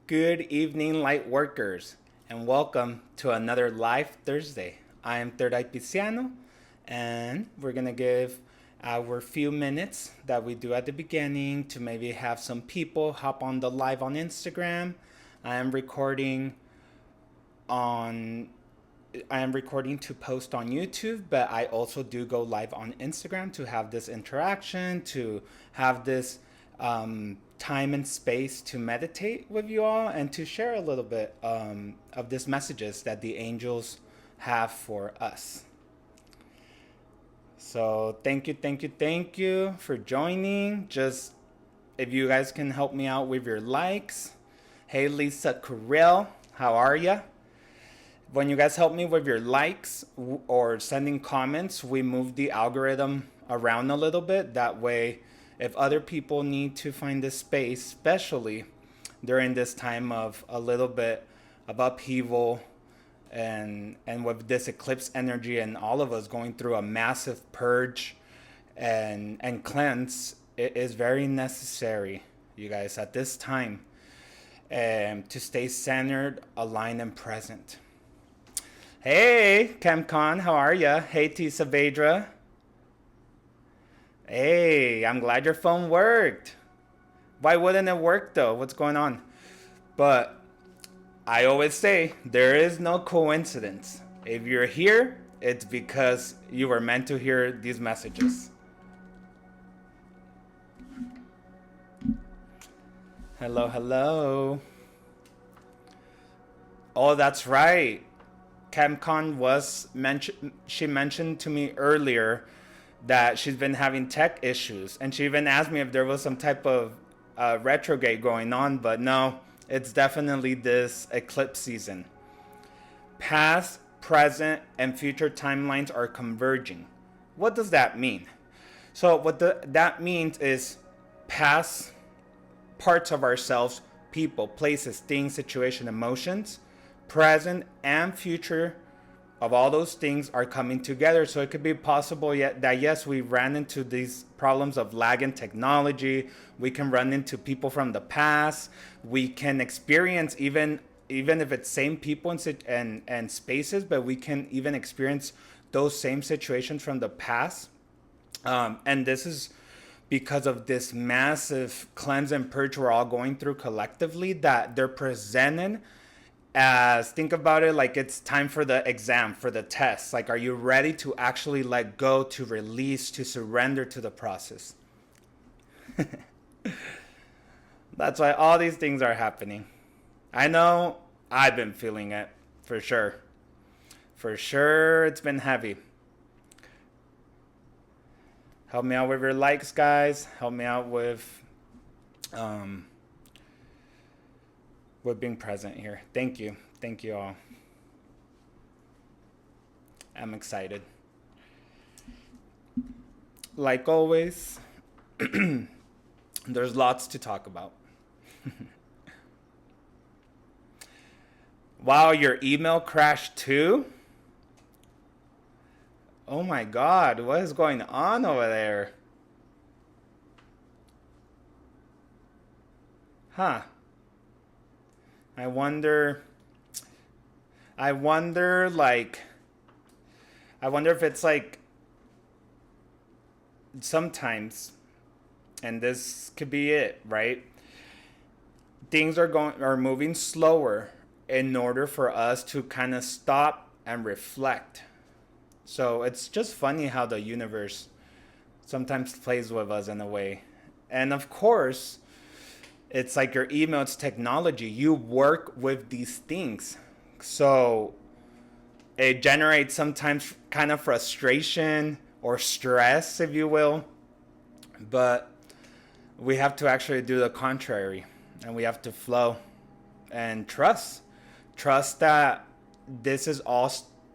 Good evening, light workers, and welcome to another Live Thursday. I am Third Eye Pisciano, and we're gonna give our few minutes that we do at the beginning to maybe have some people hop on the live on Instagram. I am recording on I am recording to post on YouTube, but I also do go live on Instagram to have this interaction, to have this time and space to meditate with you all and to share a little bit of these messages that the angels have for us. So thank you for joining. Just if you guys can help me out with your likes. Hey Lisa Carell, how are ya? When you guys help me with your likes or sending comments, we move the algorithm around a little bit. That way, if other people need to find this space, especially during this time of a little bit of upheaval and with this eclipse energy and all of us going through a massive purge and cleanse, it is very necessary, you guys, at this time to stay centered, aligned, and present. Hey, CamCon, how are ya? Hey, T. Saavedra. Hey, I'm glad your phone worked. Why wouldn't it work though? What's going on? But I always say there is no coincidence. If you're here, it's because you were meant to hear these messages. Hello, hello. Oh, that's right. CamCon was mentioned. She mentioned to me earlier that she's been having tech issues, and she even asked me if there was some type of retrograde going on. But no, it's definitely this eclipse season. Past, present, and future timelines are converging. What does that mean? So that means is past parts of ourselves, people, places, things, situation, emotions, present and future of all those things are coming together. So it could be possible that yes, we ran into these problems of lag in technology. We can run into people from the past. We can experience even if it's same people and spaces, but we can even experience those same situations from the past. And this is because of this massive cleanse and purge we're all going through collectively, that they're presented as, think about it like it's time for the exam, for the test. Like, are you ready to actually let go, to release, to surrender to the process? That's why all these things are happening. I know I've been feeling it for sure. For sure, it's been heavy. Help me out with your likes, guys. Help me out with being present here. Thank you all. I'm excited. Like always, there's lots to talk about. Wow, your email crashed too? Oh my God, what is going on over there? Huh. I wonder if it's like sometimes, and this could be it, right? Things are moving slower in order for us to kind of stop and reflect. So it's just funny how the universe sometimes plays with us in a way. And of course, it's like your email, it's technology. You work with these things. So it generates sometimes kind of frustration or stress, if you will. But we have to actually do the contrary. And we have to flow and trust. Trust that this is all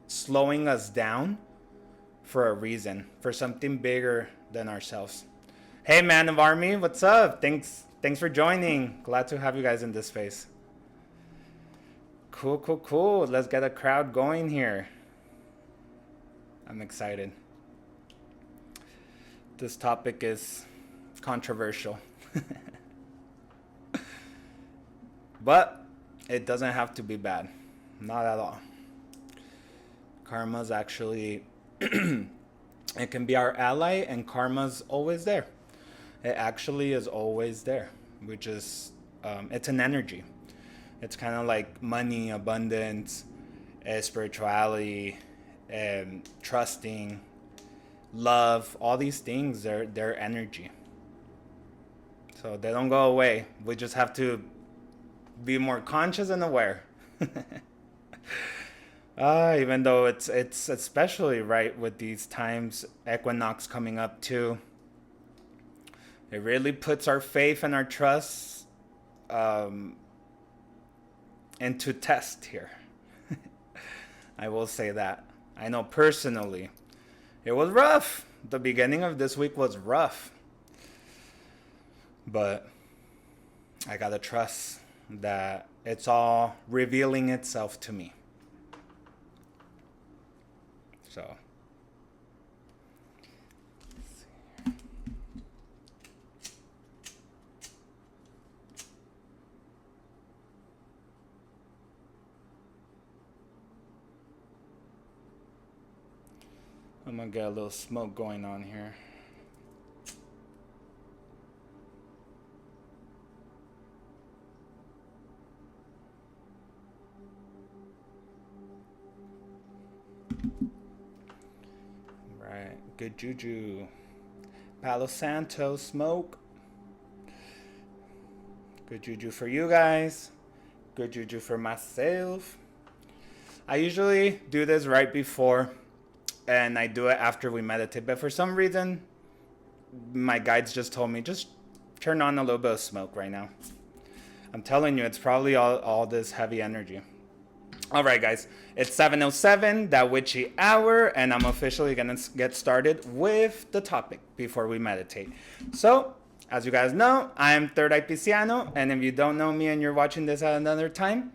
slowing us down for a reason, for something bigger than ourselves. Hey, Man of Army, what's up? Thanks for joining. Glad to have you guys in this space. Cool. Let's get a crowd going here. I'm excited. This topic is controversial. But it doesn't have to be bad. Not at all. Karma's actually, it can be our ally, and karma's always there. It actually is always there, which is, it's an energy. It's kind of like money, abundance, spirituality, trusting, love. All these things, they're energy. So they don't go away. We just have to be more conscious and aware. Even though it's especially right with these times, equinox coming up too. It really puts our faith and our trust um, into test here. I will say that. I know personally, it was rough. The beginning of this week was rough, but I gotta trust that it's all revealing itself to me. So. I'm gonna get a little smoke going on here. Right, good juju. Palo Santo smoke. Good juju for you guys. Good juju for myself. I usually do this right before, and I do it after we meditate. But for some reason, my guides just told me, just turn on a little bit of smoke right now. I'm telling you, it's probably all this heavy energy. All right, guys, it's 7:07, that witchy hour, and I'm officially going to get started with the topic before we meditate. So, as you guys know, I'm Third Eye Pisciano, and if you don't know me and you're watching this at another time,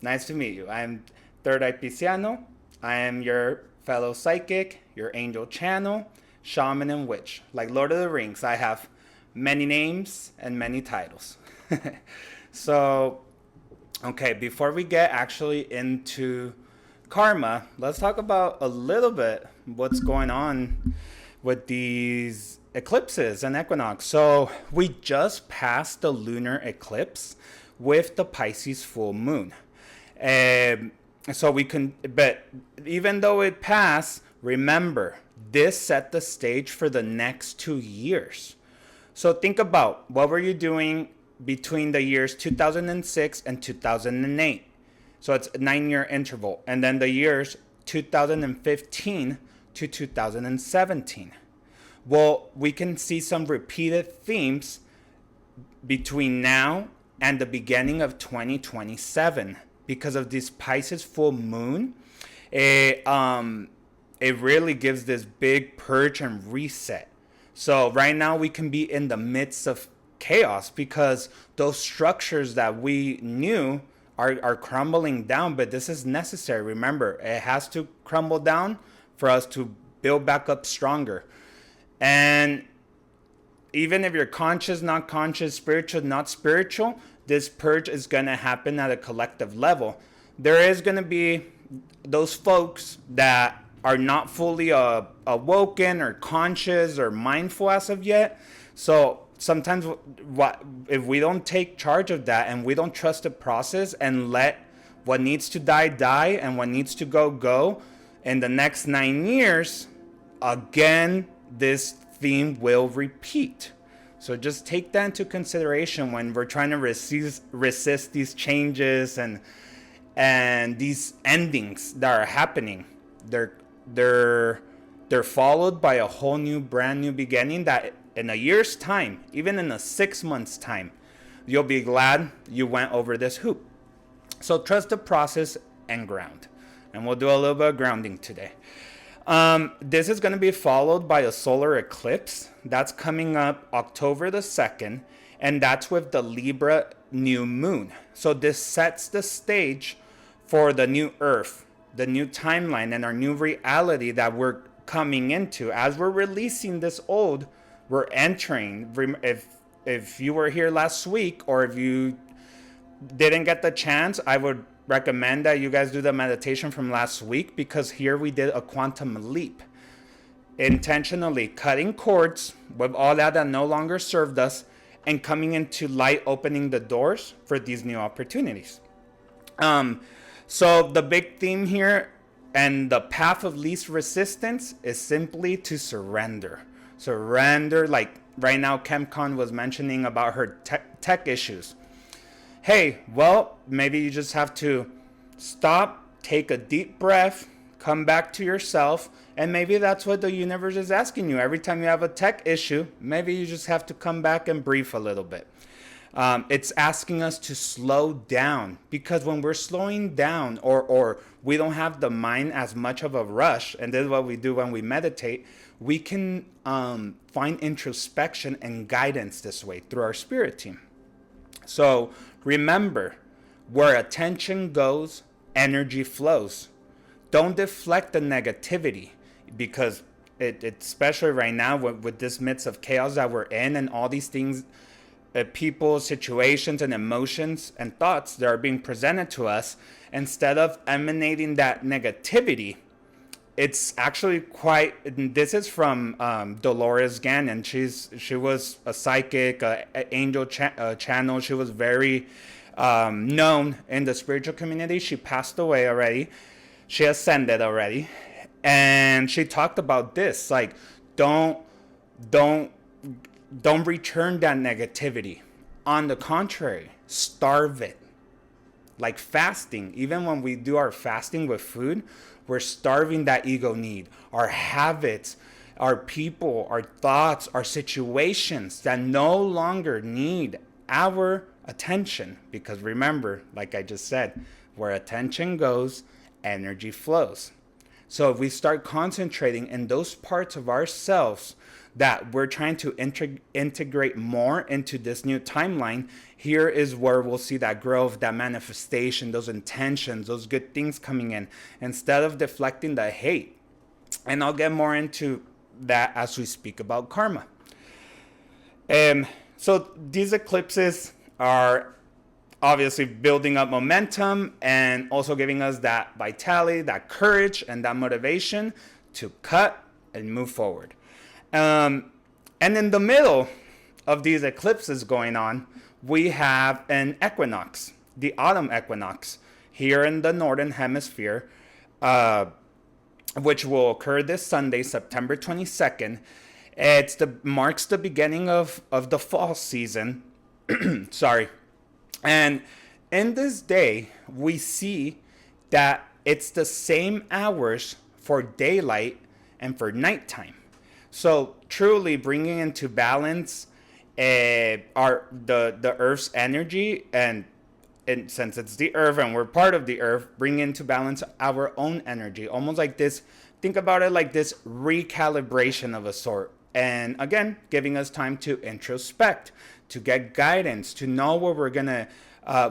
nice to meet you. I'm Third Eye Pisciano. I am your fellow psychic, your angel channel, shaman, and witch. Like Lord of the Rings, I have many names and many titles. So, okay, before we get actually into karma, let's talk about a little bit what's going on with these eclipses and equinox. So we just passed the lunar eclipse with the Pisces full moon. So we can, but even though it passed, remember, this set the stage for the next 2 years. So think about, what were you doing between the years 2006 and 2008? So it's a 9-year interval. And then the years 2015 to 2017. Well, we can see some repeated themes between now and the beginning of 2027 because of this Pisces full moon. It really gives this big purge and reset. So right now we can be in the midst of chaos because those structures that we knew are crumbling down, but this is necessary. Remember, it has to crumble down for us to build back up stronger. And even if you're conscious, not conscious, spiritual, not spiritual, this purge is going to happen at a collective level. There is going to be those folks that are not fully awoken or conscious or mindful as of yet. So sometimes if we don't take charge of that and we don't trust the process and let what needs to die and what needs to go in the next 9 years, again, this theme will repeat. So just take that into consideration when we're trying to resist these changes and these endings that are happening. They're followed by a whole new, brand new beginning that in a year's time, even in a 6 months time, you'll be glad you went over this hoop. So trust the process and ground. And we'll do a little bit of grounding today. This is going to be followed by a solar eclipse. That's coming up October the 2nd. And that's with the Libra new moon. So this sets the stage for the new earth, the new timeline, and our new reality that we're coming into. As we're releasing this old, we're entering. If you were here last week, or if you didn't get the chance, I would recommend that you guys do the meditation from last week, because here we did a quantum leap, intentionally cutting cords with all that no longer served us and coming into light, opening the doors for these new opportunities. So the big theme here and the path of least resistance is simply to surrender. Surrender, like right now, ChemCon was mentioning about her tech issues. Hey, well, maybe you just have to stop, take a deep breath, come back to yourself, and maybe that's what the universe is asking you. Every time you have a tech issue, maybe you just have to come back and breathe a little bit. It's asking us to slow down, because when we're slowing down, or we don't have the mind as much of a rush, and this is what we do when we meditate, we can find introspection and guidance this way through our spirit team. So remember, where attention goes, energy flows. Don't deflect the negativity, because especially right now with this midst of chaos that we're in, and all these things, people, situations, and emotions and thoughts that are being presented to us, instead of emanating that negativity, it's actually quite. This is from Dolores Gannon. She was a psychic, angel channel. She was very known in the spiritual community. She passed away already. She ascended already, and she talked about this, like, don't return that negativity. On the contrary, starve it. Like fasting, even when we do our fasting with food, we're starving that ego need, our habits, our people, our thoughts, our situations that no longer need our attention. Because remember, like I just said, where attention goes, energy flows. So if we start concentrating in those parts of ourselves that we're trying to integrate more into this new timeline, here is where we'll see that growth, that manifestation, those intentions, those good things coming in, instead of deflecting the hate. And I'll get more into that as we speak about karma. So these eclipses are obviously building up momentum and also giving us that vitality, that courage, and that motivation to cut and move forward. And in the middle of these eclipses going on, we have an equinox, the autumn equinox, here in the northern hemisphere, which will occur this Sunday, September 22nd. Marks the beginning of the fall season. Sorry. And in this day, we see that it's the same hours for daylight and for nighttime. So truly bringing into balance the Earth's energy, and since it's the Earth and we're part of the Earth, bring into balance our own energy. Almost like this, think about it like this recalibration of a sort. And again, giving us time to introspect, to get guidance, to know where we're gonna,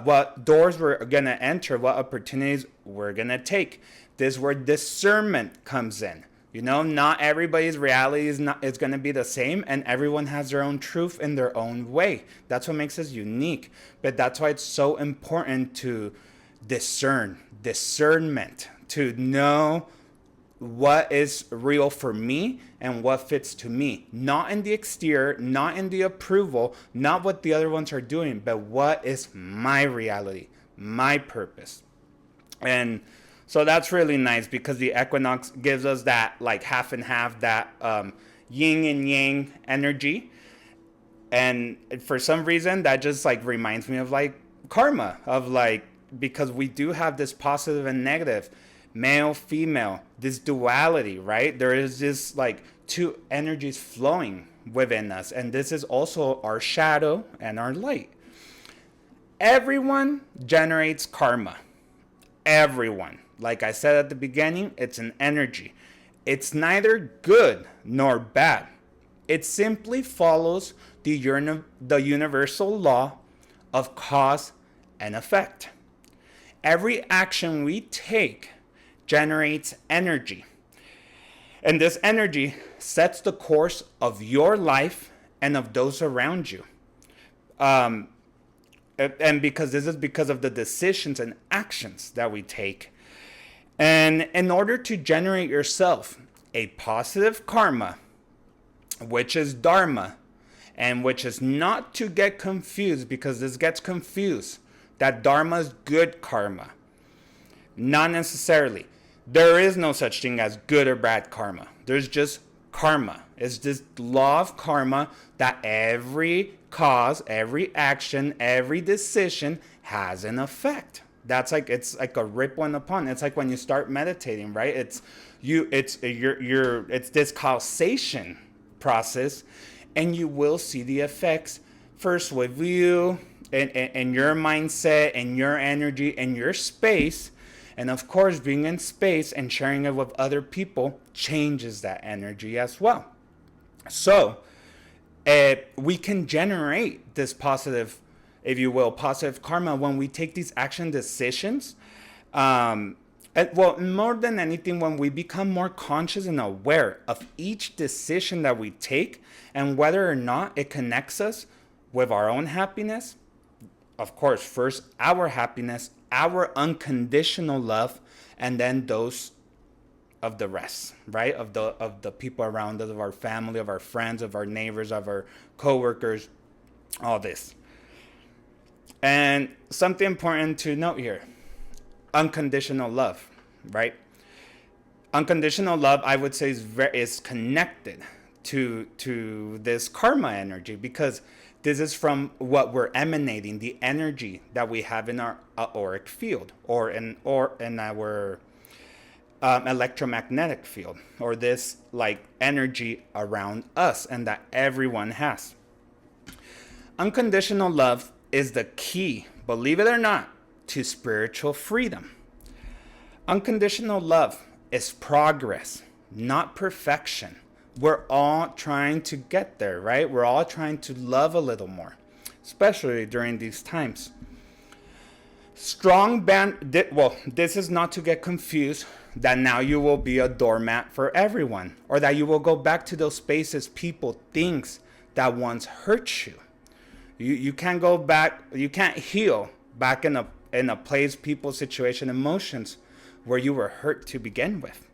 what doors we're gonna enter, what opportunities we're gonna take. This is where discernment comes in. You know, not everybody's reality is going to be the same, and everyone has their own truth in their own way. That's what makes us unique. But that's why it's so important to discernment, to know what is real for me and what fits to me. Not in the exterior, not in the approval, not what the other ones are doing, but what is my reality, my purpose. And so that's really nice, because the equinox gives us that like half and half, that yin and yang energy. And for some reason, that just like reminds me of like karma, of like, because we do have this positive and negative, male, female, this duality, right? There is this like two energies flowing within us. And this is also our shadow and our light. Everyone generates karma. Everyone. Like I said at the beginning, it's an energy. It's neither good nor bad. It simply follows the universal law of cause and effect. Every action we take generates energy. And this energy sets the course of your life and of those around you. And because this is because of the decisions and actions that we take. And in order to generate yourself a positive karma, which is dharma, and which is not to get confused, because this gets confused, that dharma is good karma. Not necessarily. There is no such thing as good or bad karma. There's just karma. It's this law of karma that every cause, every action, every decision has an effect. That's like, it's like a ripple in the pond. It's like when you start meditating, right? It's this causation process, and you will see the effects first with you and your mindset and your energy and your space. And of course, being in space and sharing it with other people changes that energy as well. So we can generate this positive, if you will, positive karma when we take these action decisions. Well, more than anything, when we become more conscious and aware of each decision that we take and whether or not it connects us with our own happiness. Of course, first our happiness, our unconditional love, and then those of the rest, right? Of the people around us, of our family, of our friends, of our neighbors, of our coworkers, all this. And something important to note here, unconditional love, right? Unconditional love, I would say, is connected to this karma energy, because this is from what we're emanating, the energy that we have in our auric field, or in our electromagnetic field, or this like energy around us and that everyone has. Unconditional love is the key, believe it or not, to spiritual freedom. Unconditional love is progress, not perfection. We're all trying to get there, right? We're all trying to love a little more, especially during these times. This is not to get confused that now you will be a doormat for everyone, or that you will go back to those spaces, people, things that once hurt you. You can't go back, you can't heal back in a place, people, situation, emotions where you were hurt to begin with.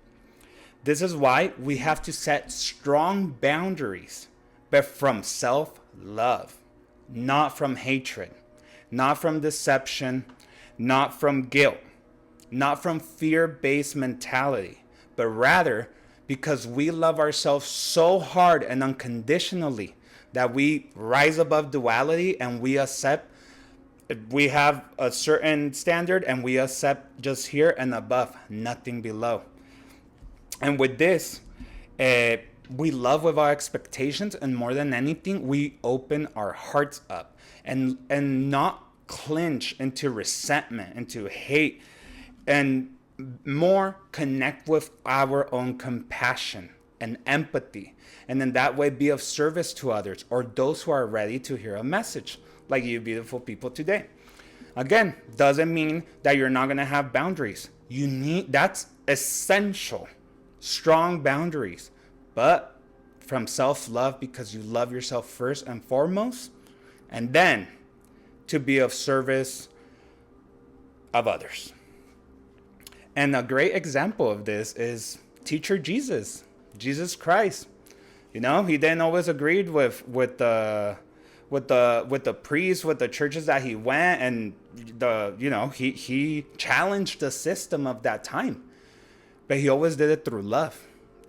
This is why we have to set strong boundaries, but from self-love, not from hatred, not from deception, not from guilt, not from fear-based mentality, but rather because we love ourselves so hard and unconditionally that we rise above duality and we accept, we have a certain standard and we accept just here and above, nothing below. And with this, we love with our expectations, and more than anything, we open our hearts up and not clinch into resentment, into hate, and more connect with our own compassion and empathy, and in that way be of service to others or those who are ready to hear a message, like you beautiful people today. Again, doesn't mean that you're not going to have boundaries. That's essential. Strong boundaries, but from self-love, because you love yourself first and foremost, and then to be of service of others. And a great example of this is teacher Jesus Christ. You know, he didn't always agree with the priests, with the churches that he went, and he challenged the system of that time. But he always did it through love,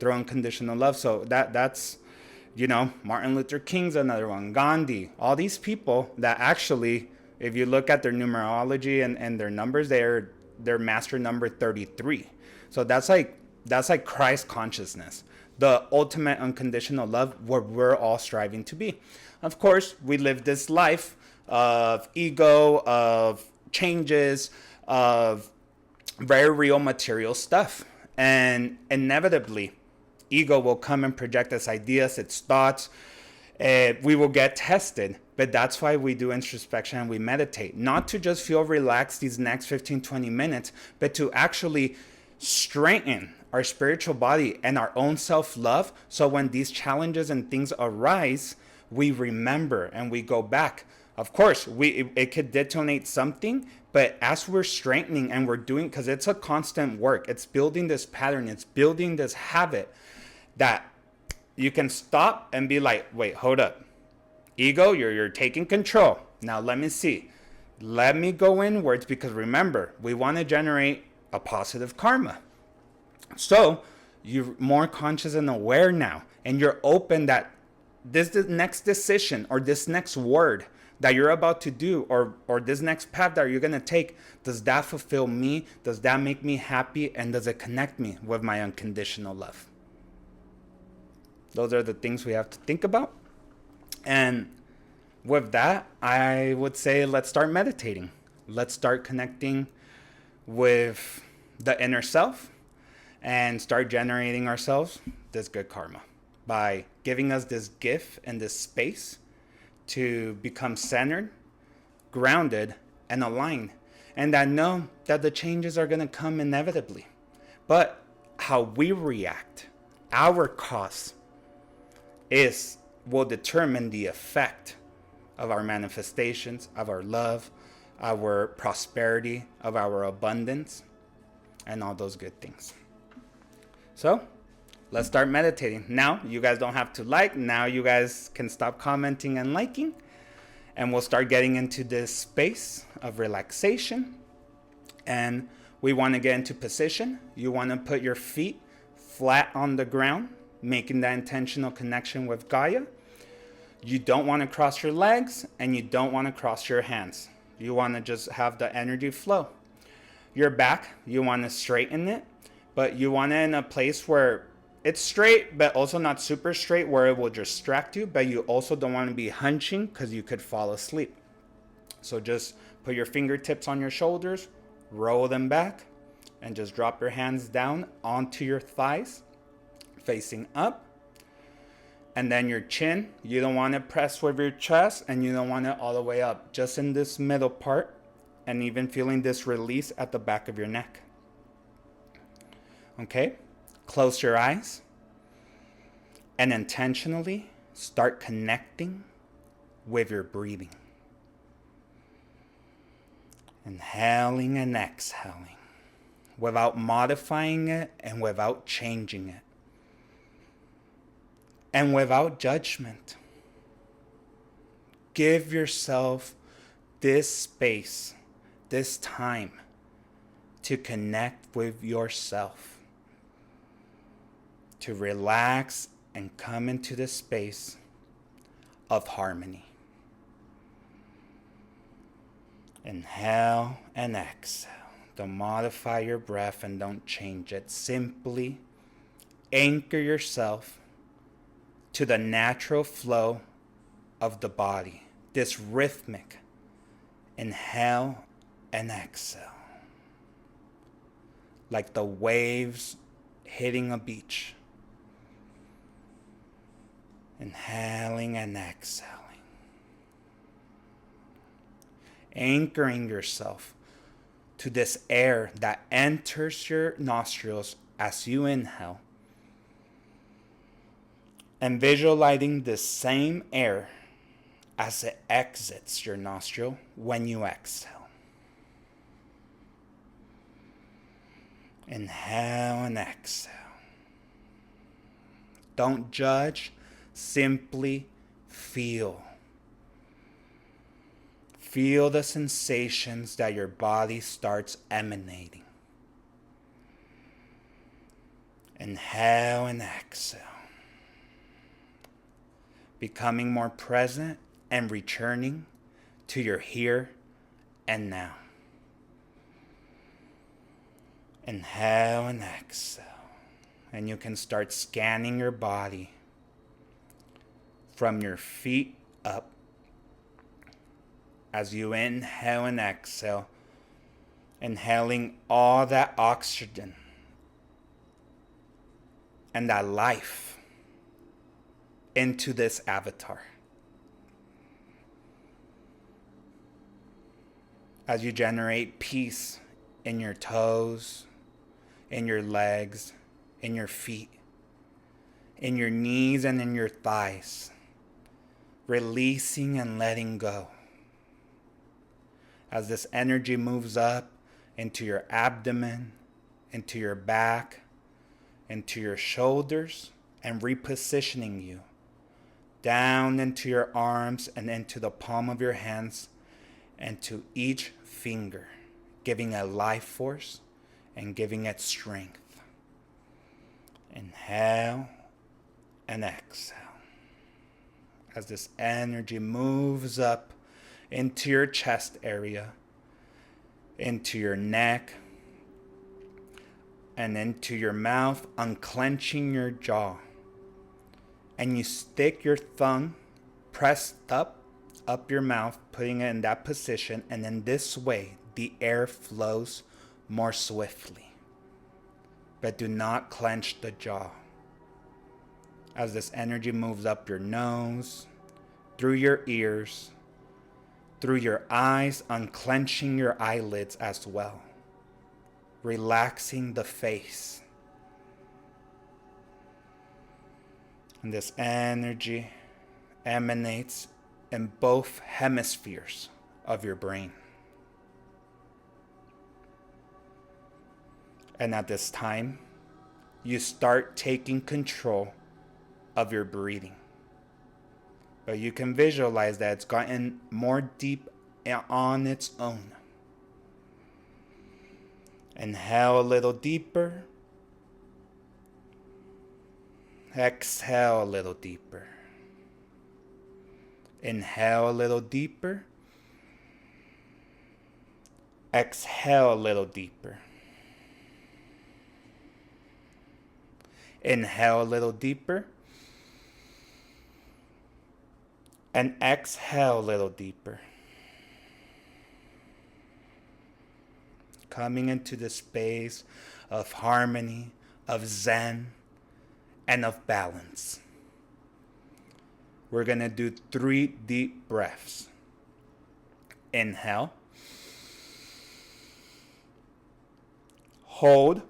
through unconditional love. So that's, Martin Luther King's another one, Gandhi, all these people that actually, if you look at their numerology and their numbers, they're master number 33. So that's like Christ consciousness, the ultimate unconditional love, where we're all striving to be. Of course, we live this life of ego, of changes, of very real material stuff. And inevitably, ego will come and project its ideas, its thoughts. We will get tested. But that's why we do introspection and we meditate. Not to just feel relaxed these next 15, 20 minutes, but to actually strengthen our spiritual body and our own self-love. So when these challenges and things arise, we remember and we go back. Of course, it could detonate something, but as we're strengthening and we're doing, because it's a constant work, it's building this pattern, it's building this habit that you can stop and be like, wait, hold up. Ego, you're taking control. Now let me see. Let me go inwards, because remember, we want to generate a positive karma. So you're more conscious and aware now, and you're open that this next decision or this next word that you're about to do, or this next path that you're going to take, does that fulfill me? Does that make me happy? And does it connect me with my unconditional love? Those are the things we have to think about. And with that, I would say let's start meditating. Let's start connecting with the inner self and start generating ourselves this good karma by giving us this gift and this space to become centered, grounded, and aligned. And I know that the changes are going to come inevitably. But how we react, our cause, will determine the effect of our manifestations, of our love, our prosperity, of our abundance, and all those good things. So let's start meditating. Now you guys don't have to like. Now you guys can stop commenting and liking. And we'll start getting into this space of relaxation. And we want to get into position. You want to put your feet flat on the ground, making that intentional connection with Gaia. You don't want to cross your legs, and you don't want to cross your hands. You want to just have the energy flow. Your back, you want to straighten it, but you want it in a place where it's straight, but also not super straight where it will distract you, but you also don't want to be hunching because you could fall asleep. So just put your fingertips on your shoulders, roll them back, and just drop your hands down onto your thighs, facing up. And then your chin, you don't want to press with your chest, and you don't want it all the way up. Just in this middle part, and even feeling this release at the back of your neck. Okay? Close your eyes. And intentionally start connecting with your breathing. Inhaling and exhaling. Without modifying it and without changing it. And without judgment. Give yourself this space, this time to connect with yourself. To relax and come into the space of harmony. Inhale and exhale. Don't modify your breath and don't change it. Simply anchor yourself to the natural flow of the body. This rhythmic inhale and exhale. Like the waves hitting a beach. Inhaling and exhaling. Anchoring yourself to this air that enters your nostrils as you inhale. And visualizing the same air as it exits your nostril when you exhale. Inhale and exhale. Don't judge, simply feel. Feel the sensations that your body starts emanating. Inhale and exhale. Becoming more present and returning to your here and now. Inhale and exhale. And you can start scanning your body from your feet up. As you inhale and exhale, inhaling all that oxygen and that life into this avatar. As you generate peace in your toes, in your legs, in your feet, in your knees and in your thighs, releasing and letting go. as this energy moves up into your abdomen, into your back, into your shoulders, and repositioning you down into your arms and into the palm of your hands and to each finger, giving it life force and giving it strength. Inhale and exhale as this energy moves up into your chest area, into your neck, and into your mouth, unclenching your jaw. And you stick your thumb pressed up your mouth, putting it in that position, and in this way, the air flows more swiftly. But do not clench the jaw. As this energy moves up your nose, through your ears, through your eyes, unclenching your eyelids as well, relaxing the face. And this energy emanates in both hemispheres of your brain. And at this time, you start taking control of your breathing. But you can visualize that it's gotten more deep on its own. Inhale a little deeper. Exhale a little deeper. Inhale a little deeper. Exhale a little deeper. Inhale a little deeper. And exhale a little deeper. Coming into the space of harmony, of Zen, and of balance. We're going to do 3 deep breaths. Inhale. Hold.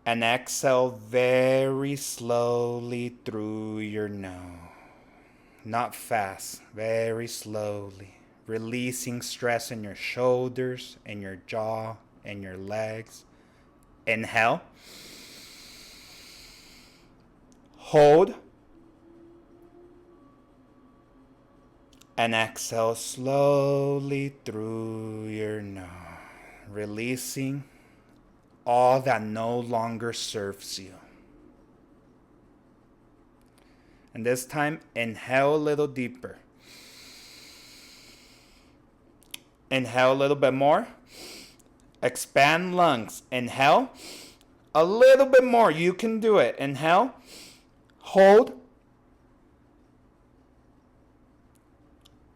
And exhale very slowly through your nose. Not fast, very slowly. Releasing stress in your shoulders, in your jaw, in your legs. Inhale. Hold. And exhale slowly through your nose. Releasing all that no longer serves you. And this time, inhale a little deeper. Inhale a little bit more. Expand lungs. Inhale. A little bit more. You can do it. Inhale. Hold.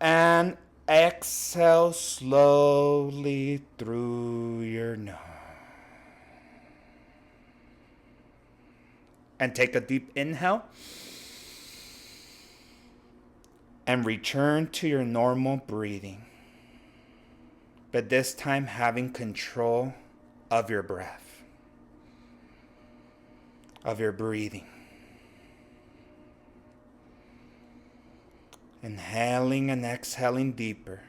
And exhale slowly through your nose. And take a deep inhale. And return to your normal breathing. But this time having control of your breath. Of your breathing. Inhaling and exhaling deeper.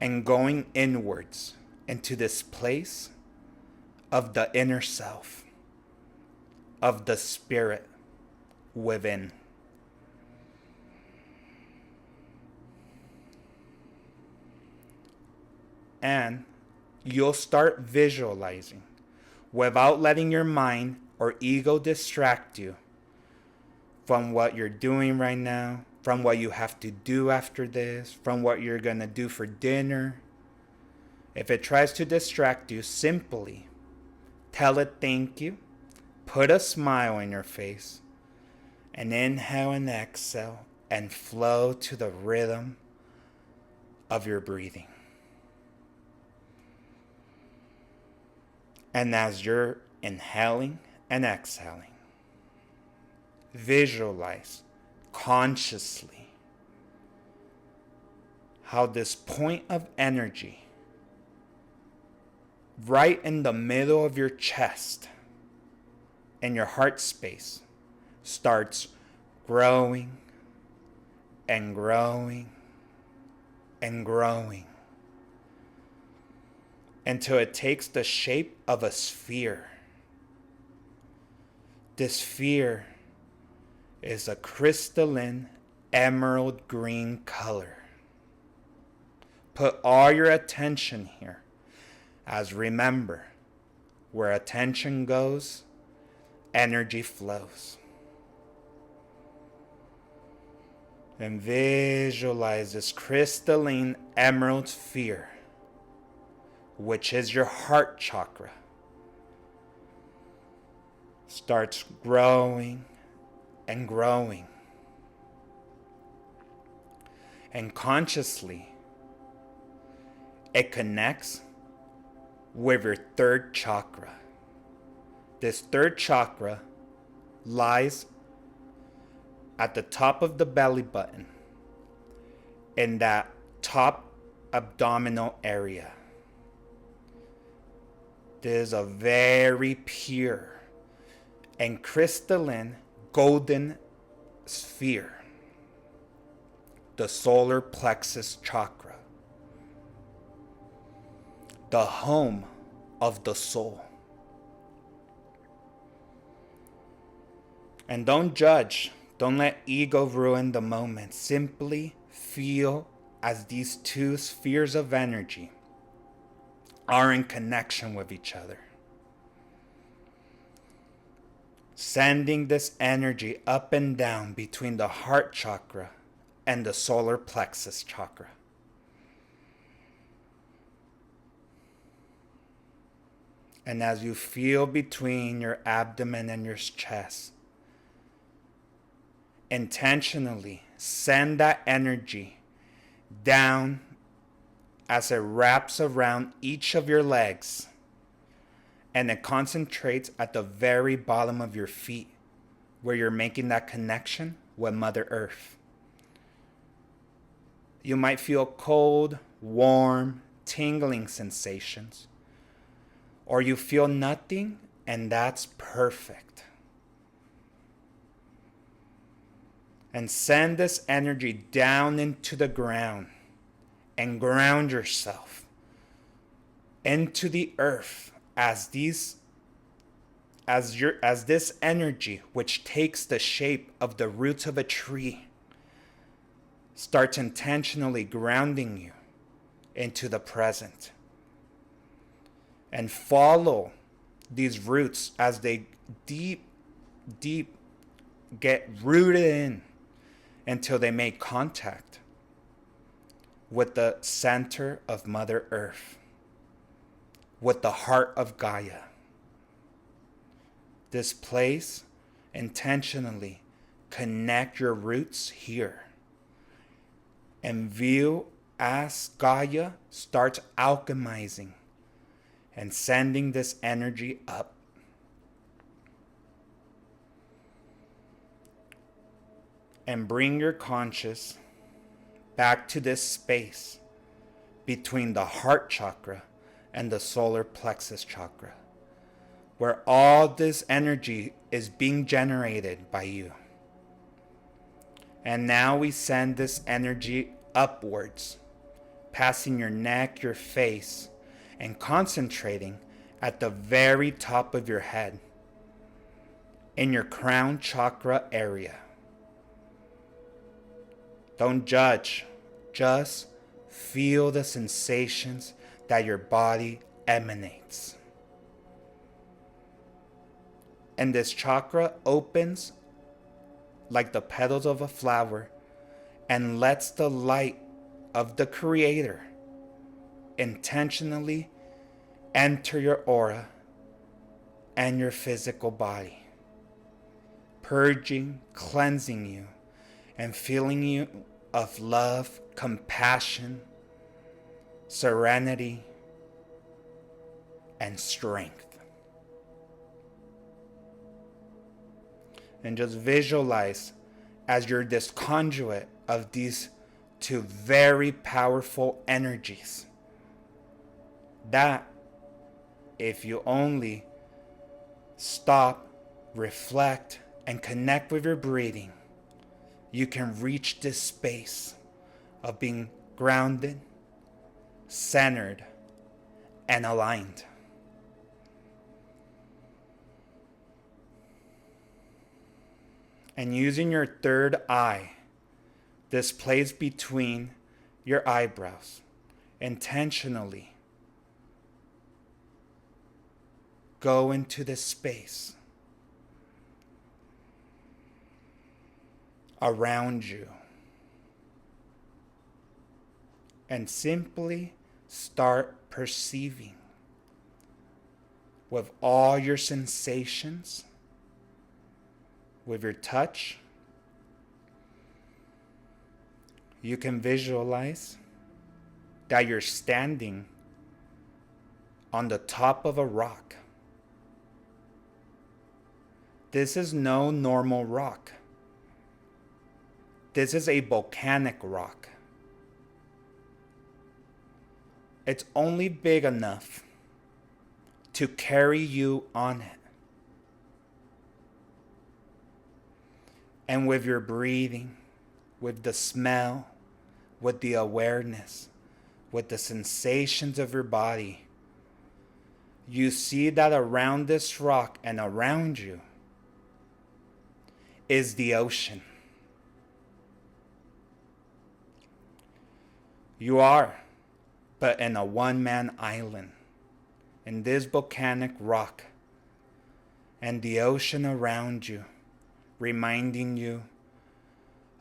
And going inwards into this place of the inner self. Of the spirit within. And you'll start visualizing without letting your mind or ego distract you from what you're doing right now, from what you have to do after this, from what you're going to do for dinner. If it tries to distract you, simply tell it thank you. Put a smile on your face and inhale and exhale and flow to the rhythm of your breathing. And as you're inhaling and exhaling, visualize consciously how this point of energy right in the middle of your chest and your heart space starts growing and growing and growing until it takes the shape of a sphere. This sphere is a crystalline emerald green color. Put all your attention here, as remember, where attention goes, energy flows. And visualize this crystalline emerald sphere, which is your heart chakra, starts growing and growing. And consciously, it connects with your third chakra. This third chakra lies at the top of the belly button, in that top abdominal area. This is a very pure and crystalline golden sphere, the solar plexus chakra, the home of the soul. And don't judge. Don't let ego ruin the moment. Simply feel as these two spheres of energy are in connection with each other. Sending this energy up and down between the heart chakra and the solar plexus chakra. And as you feel between your abdomen and your chest, intentionally send that energy down as it wraps around each of your legs, and it concentrates at the very bottom of your feet, where you're making that connection with Mother Earth. You might feel cold, warm, tingling sensations, or you feel nothing, and that's perfect. And send this energy down into the ground and ground yourself into the earth as this energy, which takes the shape of the roots of a tree, starts intentionally grounding you into the present. And follow these roots as they deep get rooted in until they make contact with the center of Mother Earth, with the heart of Gaia. This place, intentionally connect your roots here and view as Gaia starts alchemizing and sending this energy up. And bring your conscious back to this space between the heart chakra and the solar plexus chakra, where all this energy is being generated by you. And now we send this energy upwards, passing your neck, your face, and concentrating at the very top of your head, in your crown chakra area. Don't judge, just feel the sensations that your body emanates. And this chakra opens like the petals of a flower and lets the light of the Creator intentionally enter your aura and your physical body, purging, cleansing you, and filling you of love, compassion, serenity, and strength. And just visualize as you're this conduit of these two very powerful energies, that if you only stop, reflect, and connect with your breathing, you can reach this space of being grounded, centered, and aligned. And using your third eye, this place between your eyebrows, intentionally go into this space around you and simply start perceiving with all your sensations, with your touch. You can visualize that you're standing on the top of a rock. This is no normal rock. This is a volcanic rock. It's only big enough to carry you on it. And with your breathing, with the smell, with the awareness, with the sensations of your body, you see that around this rock and around you is the ocean. You are but in a one-man island in this volcanic rock, and the ocean around you reminding you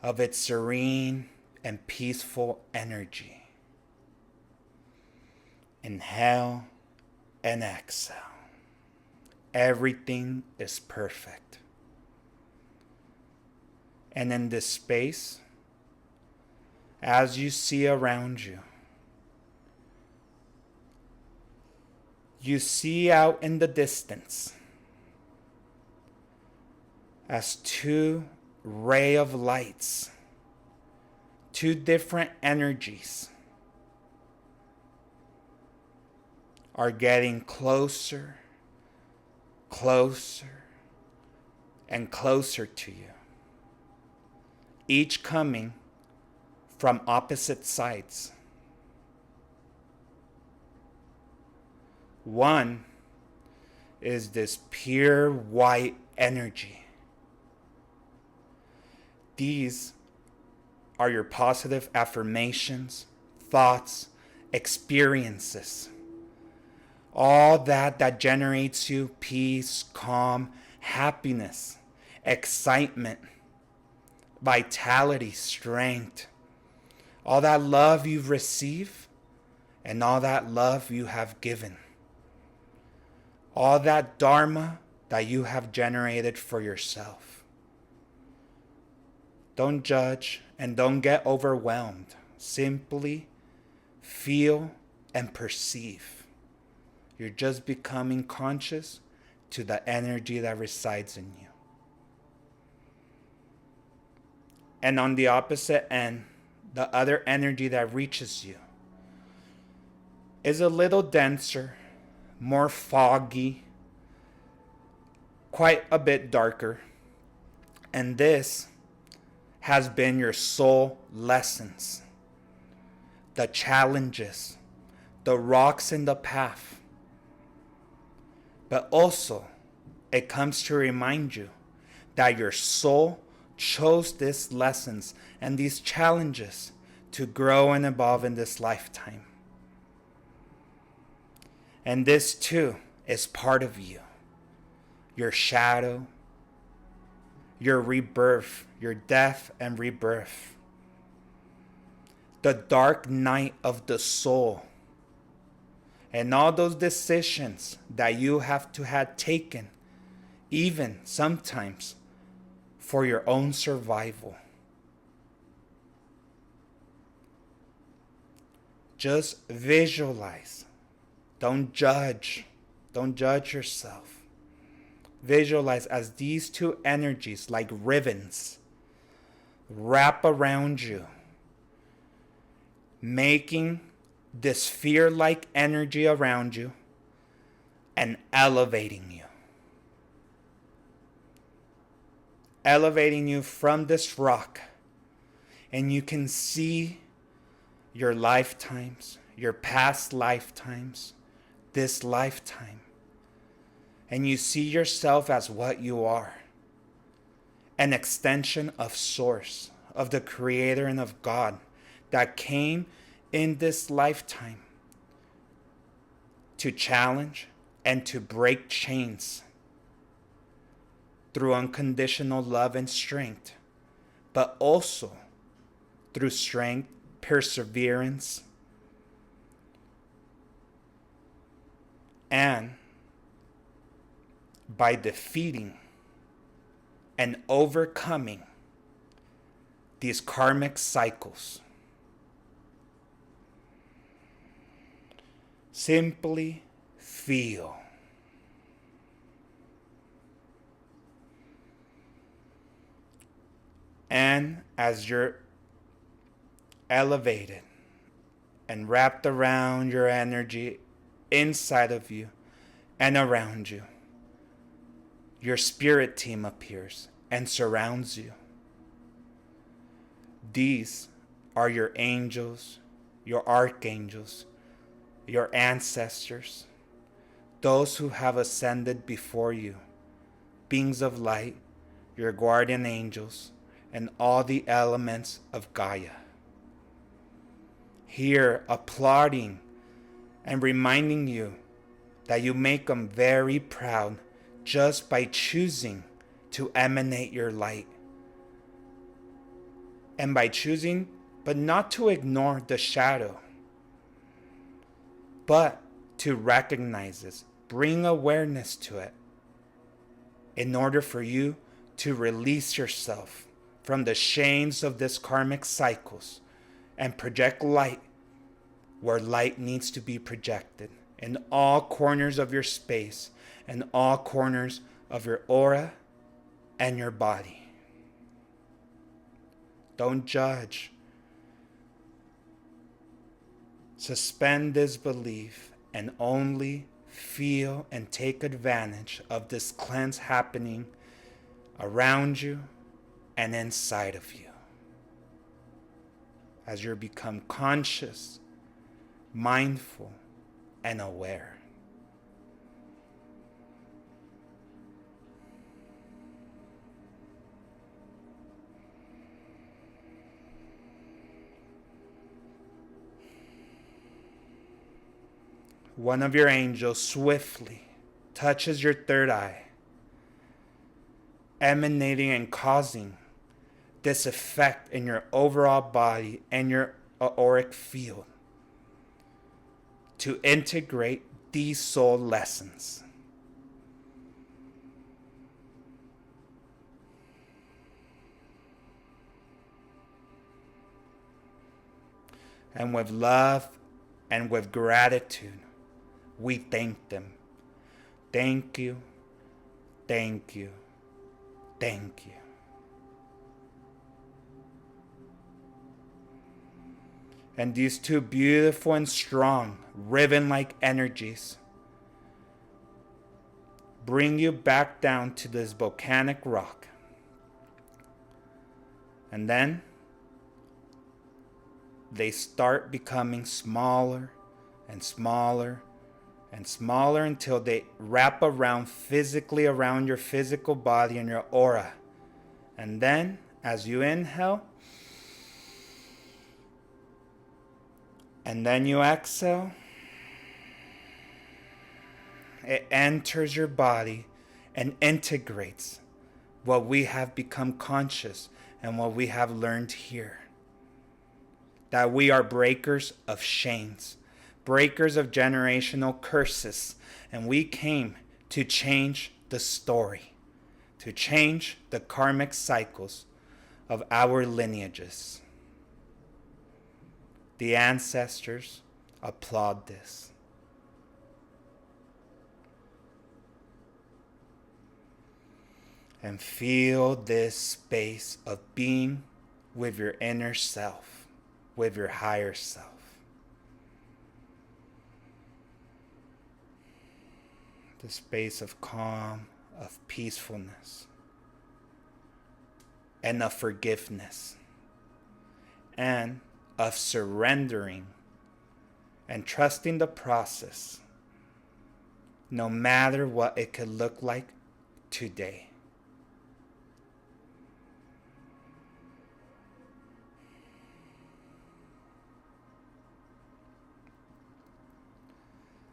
of its serene and peaceful energy. Inhale and exhale. Everything is perfect. And in this space, as you see around you, you see out in the distance as two rays of lights, two different energies are getting closer, closer, and closer to you, each coming from opposite sides. One is this pure white energy. These are your positive affirmations, thoughts, experiences. All that generates you peace, calm, happiness, excitement, vitality, strength. All that love you've received and all that love you have given. All that dharma that you have generated for yourself. Don't judge and don't get overwhelmed. Simply feel and perceive. You're just becoming conscious to the energy that resides in you. And on the opposite end, the other energy that reaches you is a little denser, more foggy, quite a bit darker. And this has been your soul lessons, the challenges, the rocks in the path. But also, it comes to remind you that your soul chose these lessons and these challenges to grow and evolve in this lifetime. And this too is part of you. Your shadow, your rebirth, your death and rebirth. The dark night of the soul. And all those decisions that you have to have taken, even sometimes for your own survival. Just visualize. Don't judge. Don't judge yourself. Visualize as these two energies, like ribbons, wrap around you, making this sphere-like energy around you and elevating you. Elevating you from this rock and you can see your lifetimes, your past lifetimes, this lifetime, and you see yourself as what you are, an extension of Source, of the Creator and of God that came in this lifetime to challenge and to break chains through unconditional love and strength, but also through strength, perseverance, and by defeating and overcoming these karmic cycles. Simply feel. And as you're elevated and wrapped around your energy inside of you and around you, your spirit team appears and surrounds you. These are your angels, your archangels, your ancestors, those who have ascended before you, beings of light, your guardian angels, and all the elements of Gaia. Here, applauding and reminding you that you make them very proud just by choosing to emanate your light. And by choosing, but not to ignore the shadow, but to recognize this, bring awareness to it, in order for you to release yourself from the chains of this karmic cycles and project light where light needs to be projected, in all corners of your space and all corners of your aura and your body. Don't judge. Suspend disbelief and only feel and take advantage of this cleanse happening around you and inside of you. As you become conscious, mindful, and aware. One of your angels swiftly touches your third eye, emanating and causing this effect in your overall body and your auric field to integrate these soul lessons. And with love and with gratitude, we thank them. Thank you, thank you, thank you. And these two beautiful and strong, ribbon-like energies bring you back down to this volcanic rock. And then they start becoming smaller and smaller and smaller until they wrap around physically around your physical body and your aura. And then as you inhale, and then you exhale, it enters your body and integrates what we have become conscious and what we have learned here. That we are breakers of chains, breakers of generational curses, and we came to change the story, to change the karmic cycles of our lineages. The ancestors applaud this. And feel this space of being with your inner self, with your higher self. The space of calm, of peacefulness, and of forgiveness. and of surrendering and trusting the process, no matter what it could look like today.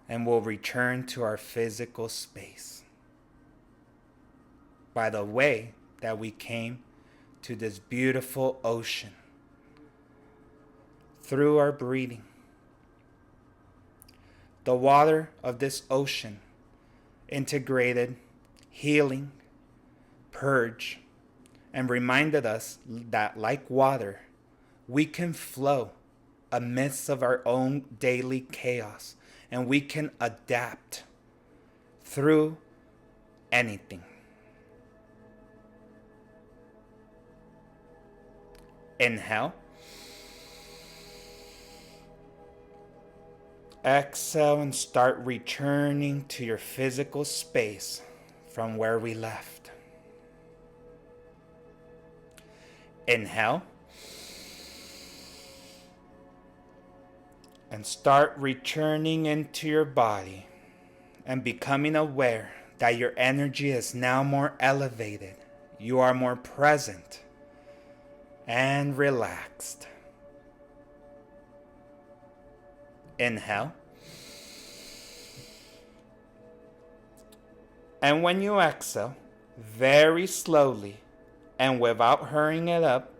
And we'll return to our physical space by the way that we came to this beautiful ocean through our breathing. The water of this ocean integrated healing, purge, and reminded us that like water, we can flow amidst of our own daily chaos, and we can adapt through anything. Inhale. Exhale and start returning to your physical space from where we left. Inhale. And start returning into your body and becoming aware that your energy is now more elevated. You are more present and relaxed. Inhale. And when you exhale, very slowly and without hurrying it up,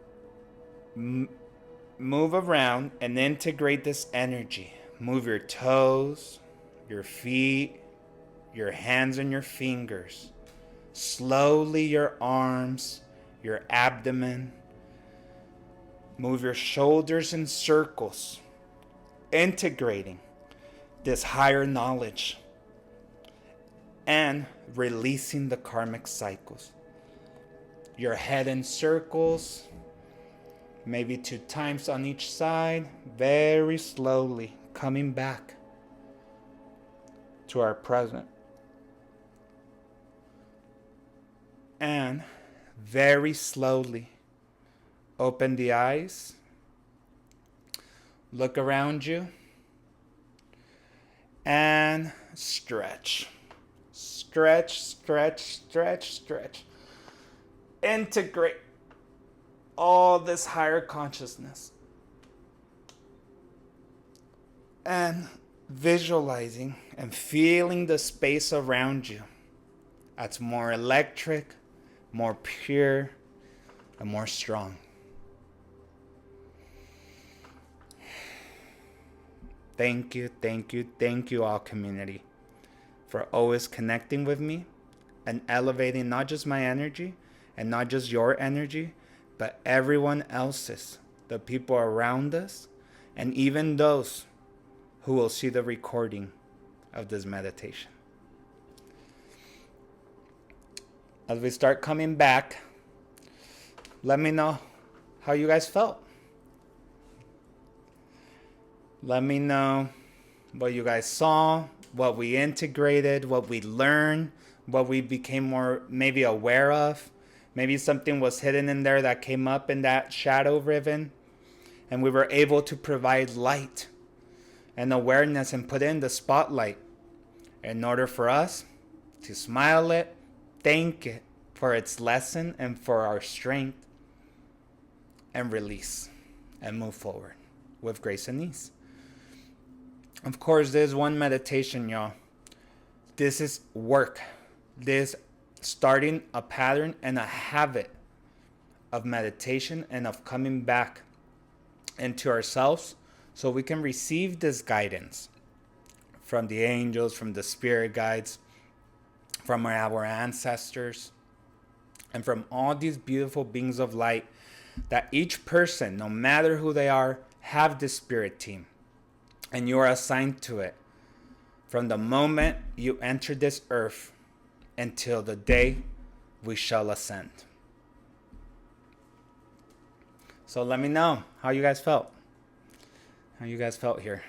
move around and integrate this energy. Move your toes, your feet, your hands and your fingers. Slowly your arms, your abdomen. Move your shoulders in circles, integrating this higher knowledge and releasing the karmic cycles. Your head in circles, maybe 2 times on each side, very slowly coming back to our present. And very slowly open the eyes, look around you, and stretch. Stretch, stretch, stretch, stretch. Integrate all this higher consciousness. And visualizing and feeling the space around you that's more electric, more pure, and more strong. Thank you, thank you, thank you all, community, for always connecting with me and elevating not just my energy and not just your energy, but everyone else's, the people around us, and even those who will see the recording of this meditation. As we start coming back, let me know how you guys felt. Let me know what you guys saw, what we integrated, what we learned, what we became more maybe aware of. Maybe something was hidden in there that came up in that shadow ribbon, and we were able to provide light and awareness and put in the spotlight in order for us to smile it, thank it for its lesson and for our strength, and release and move forward with grace and ease. Of course, there's one meditation, y'all. This is work. This starting a pattern and a habit of meditation and of coming back into ourselves so we can receive this guidance from the angels, from the spirit guides, from our ancestors, and from all these beautiful beings of light that each person, no matter who they are, have this spirit team. And you are assigned to it from the moment you enter this earth until the day we shall ascend. So let me know how you guys felt. How you guys felt here.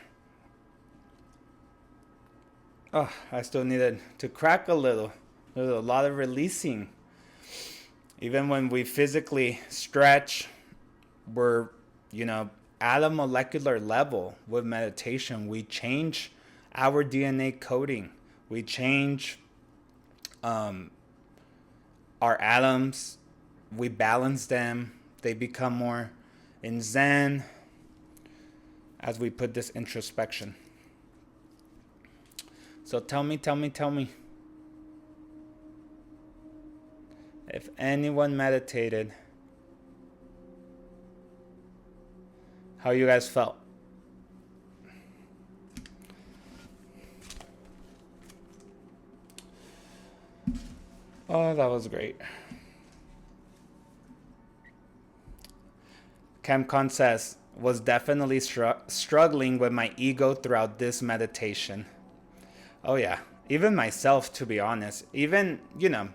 Oh, I still needed to crack a little. There's a lot of releasing. Even when we physically stretch, we're You know, at a molecular level with meditation, we change our DNA coding. We change our atoms. We balance them. They become more in Zen as we put this introspection. So tell me, if anyone meditated, how you guys felt. Oh, that was great. CamCon says, was definitely struggling with my ego throughout this meditation. Oh yeah, even myself, to be honest. Even, you know,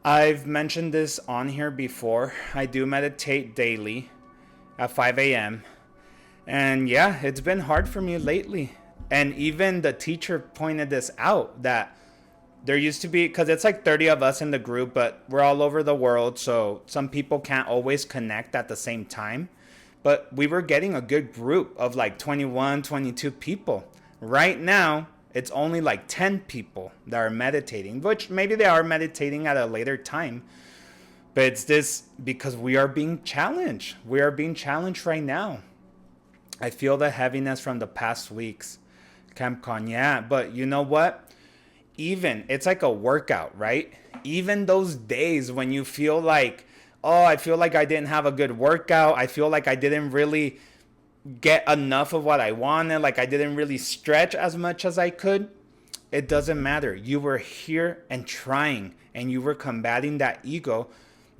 I've mentioned this on here before. I do meditate daily at 5 a.m. And yeah, it's been hard for me lately. And even the teacher pointed this out, that there used to be, because it's like 30 of us in the group, but we're all over the world, so some people can't always connect at the same time. But we were getting a good group of like 21, 22 people. Right now, it's only like 10 people that are meditating, which maybe they are meditating at a later time. But it's this because we are being challenged. We are being challenged right now. I feel the heaviness from the past weeks. CamCon, yeah. But you know what? Even, it's like a workout, right? Even those days when you feel like, oh, I feel like I didn't have a good workout. I feel like I didn't really get enough of what I wanted. Like I didn't really stretch as much as I could. It doesn't matter. You were here and trying, and you were combating that ego,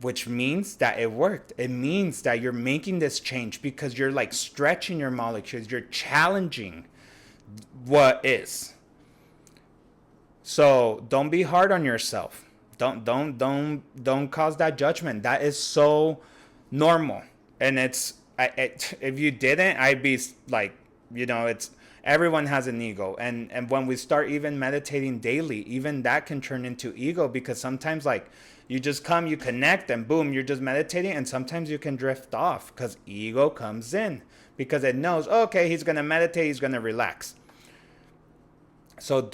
which means that it worked. It means that you're making this change because you're like stretching your molecules. You're challenging what is. So don't be hard on yourself. Don't cause that judgment. That is so normal. And if you didn't, I'd be like, you know, it's everyone has an ego. And when we start even meditating daily, even that can turn into ego, because sometimes like you just come, you connect, and boom, you're just meditating. And sometimes you can drift off because ego comes in because it knows, okay, he's going to meditate, he's going to relax. So we're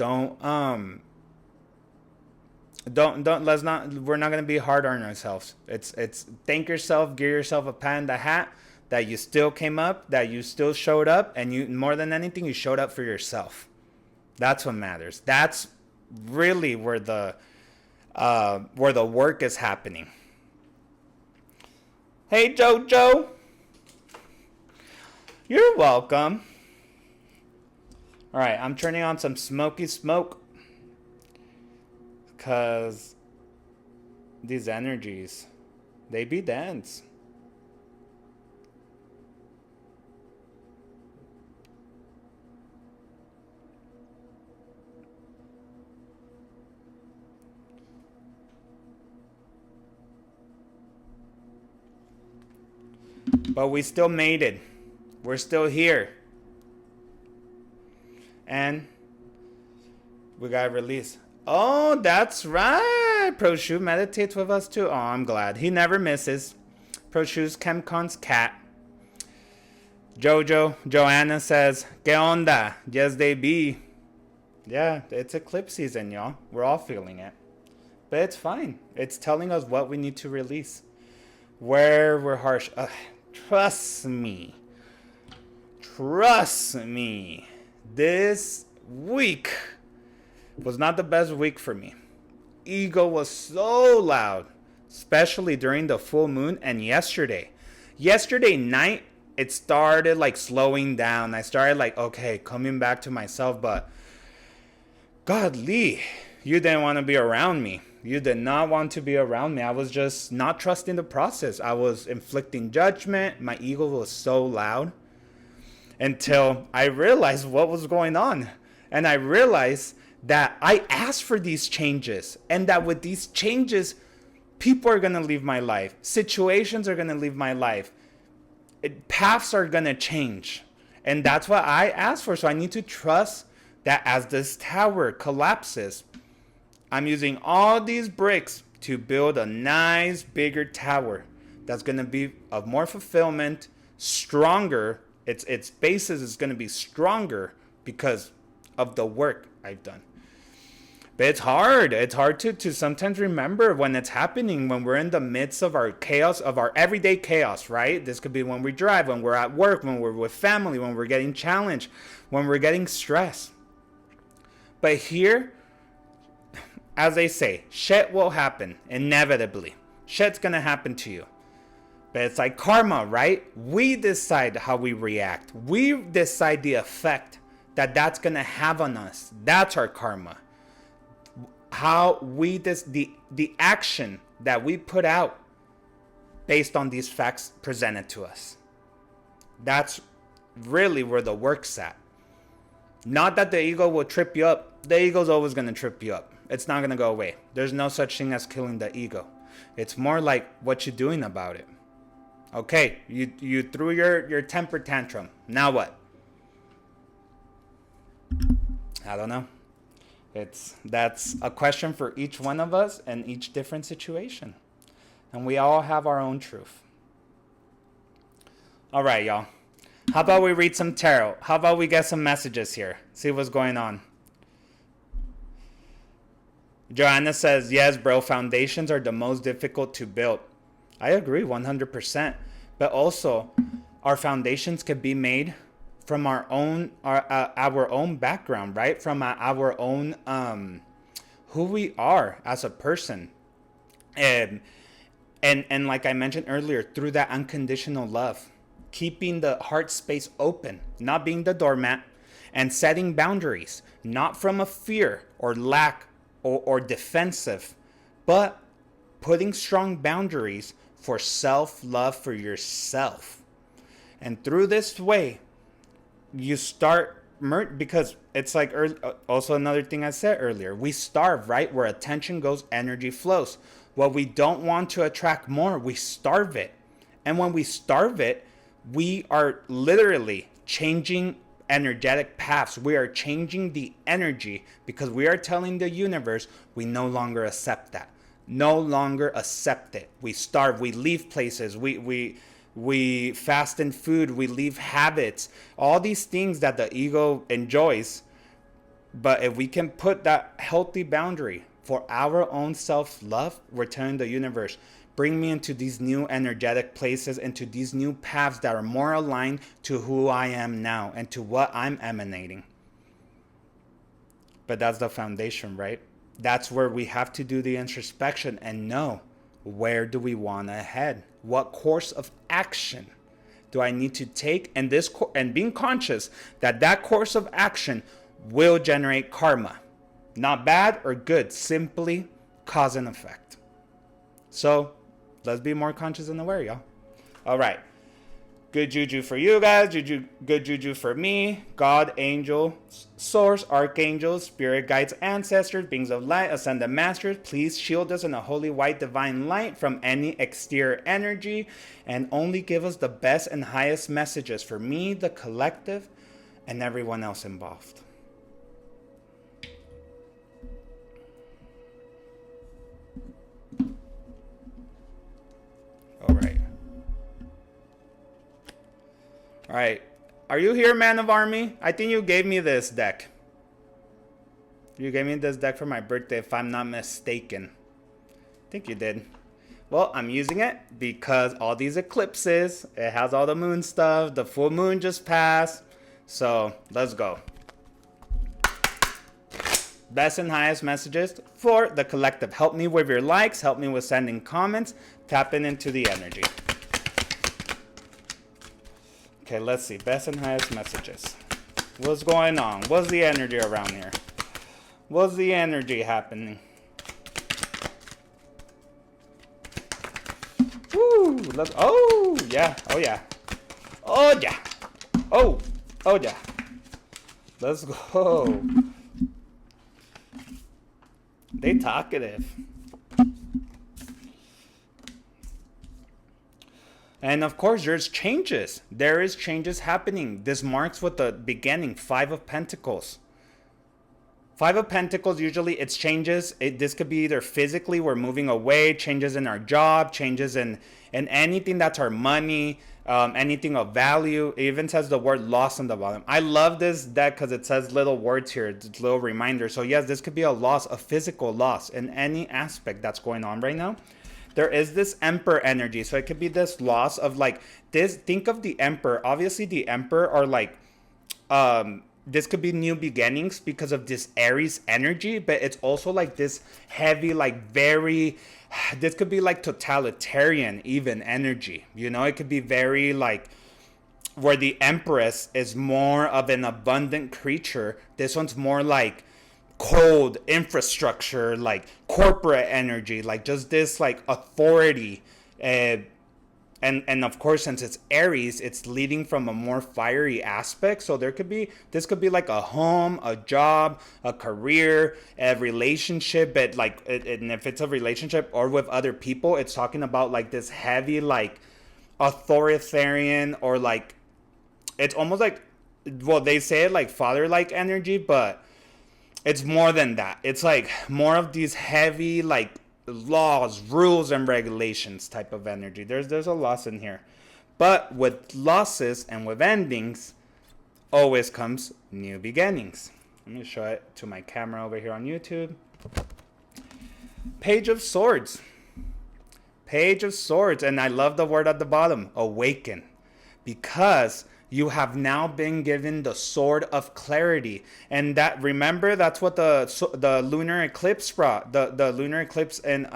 not going to be hard on ourselves. It's thank yourself, give yourself a pat in the hat that you still came up, that you still showed up, and you, more than anything, you showed up for yourself. That's what matters. That's really where the work is happening. Hey Jojo, you're welcome. All right, I'm turning on some smoky smoke because these energies, they be dense. But we still made it. We're still here. And we got released. Oh, that's right. Proshu meditates with us too. Oh, I'm glad. He never misses. Proshu's CamCon's cat. Joanna says, ¿Qué onda? Yes, they be. Yeah, it's eclipse season, y'all. We're all feeling it. But it's fine. It's telling us what we need to release. Where we're harsh. Trust me. Trust me. This week was not the best week for me. Ego was so loud, especially during the full moon and yesterday. Yesterday night, it started like slowing down. I started like, okay, coming back to myself, but godly, you didn't want to be around me. You did not want to be around me. I was just not trusting the process. I was inflicting judgment. My ego was so loud until I realized what was going on. And I realized that I asked for these changes, and that with these changes, people are going to leave my life. Situations are going to leave my life. Paths are going to change. And that's what I asked for. So I need to trust that as this tower collapses, I'm using all these bricks to build a nice, bigger tower that's going to be of more fulfillment, stronger. Its basis is going to be stronger because of the work I've done. But it's hard. It's hard to sometimes remember when it's happening, when we're in the midst of our chaos, of our everyday chaos, right? This could be when we drive, when we're at work, when we're with family, when we're getting challenged, when we're getting stressed. But here, as they say, shit will happen inevitably. Shit's gonna happen to you. But it's like karma, right? We decide how we react. We decide the effect that that's gonna have on us. That's our karma. How we the action that we put out based on these facts presented to us. That's really where the work's at. Not that the ego will trip you up. The ego's always going to trip you up. It's not going to go away. There's no such thing as killing the ego. It's more like what you're doing about it. Okay, you threw your temper tantrum. Now what? I don't know. That's a question for each one of us and each different situation. And we all have our own truth. All right, y'all. How about we read some tarot? How about we get some messages here? See what's going on. Joanna says, yes, bro, foundations are the most difficult to build. I agree 100%. But also, our foundations can be made from our own background, right? From our own who we are as a person. And like I mentioned earlier, through that unconditional love, keeping the heart space open, not being the doormat, and setting boundaries, not from a fear or lack or defensive, but putting strong boundaries for self-love for yourself. And through this way, you start, because it's like also another thing I said earlier, we starve, right? Where attention goes, energy flows. What we don't want to attract more, we starve it. And when we starve it, we are literally changing energetic paths. We are changing the energy because we are telling the universe we no longer accept that. No longer accept it. We starve, we leave places, we fast in food, we leave habits, all these things that the ego enjoys. But if we can put that healthy boundary for our own self-love, we're telling the universe, bring me into these new energetic places, into these new paths that are more aligned to who I am now and to what I'm emanating. But that's the foundation, right? That's where we have to do the introspection and know, where do we want to head? What course of action do I need to take? And and being conscious that that course of action will generate karma. Not bad or good, simply cause and effect. So let's be more conscious and aware, y'all. All right. Good juju for you guys. Good juju for me. God, angel, source, archangels, spirit guides, ancestors, beings of light, ascended masters. Please shield us in a holy white divine light from any exterior energy and only give us the best and highest messages for me, the collective, and everyone else involved. All right. All right. Are you here, Man of Army? I think you gave me this deck. You gave me this deck for my birthday, if I'm not mistaken. I think you did. Well, I'm using it because all these eclipses, it has all the moon stuff. The full moon just passed. So let's go. Best and highest messages for the collective. Help me with your likes. Help me with sending comments. Tapping into the energy. Okay, let's see. Best and highest messages. What's going on? What's the energy around here? What's the energy happening? Woo! Let's. Oh yeah! Oh yeah! Oh yeah! Oh! Oh yeah! Let's go. They talkative. And of course, there's changes. There is changes happening. This marks what the beginning. 5 of Pentacles. Five of Pentacles, usually it's changes. This could be either physically, we're moving away, changes in our job, changes in anything that's our money, anything of value. It even says the word loss on the bottom. I love this deck because it says little words here, it's little reminders. So yes, this could be a loss, a physical loss in any aspect that's going on right now. There is this Emperor energy. So it could be this loss of like this. Think of the Emperor. Obviously the Emperor are like, this could be new beginnings because of this Aries energy, but it's also like this heavy, like very, this could be like totalitarian even energy. You know, it could be very like where the Empress is more of an abundant creature. This one's more like cold infrastructure, like corporate energy, like just this like authority. And of course, since it's Aries, it's leading from a more fiery aspect. So this could be like a home, a job, a career, a relationship. But like, and if it's a relationship or with other people, it's talking about like this heavy, like authoritarian, or like, it's almost like, well, they say it like father-like energy, but it's more than that. It's like more of these heavy, like laws, rules, and regulations type of energy. There's a loss in here. But with losses and with endings, always comes new beginnings. Let me show it to my camera over here on YouTube. Page of Swords. Page of Swords. And I love the word at the bottom, awaken. Because you have now been given the sword of clarity. And that, remember, that's what the lunar eclipse brought. The lunar eclipse in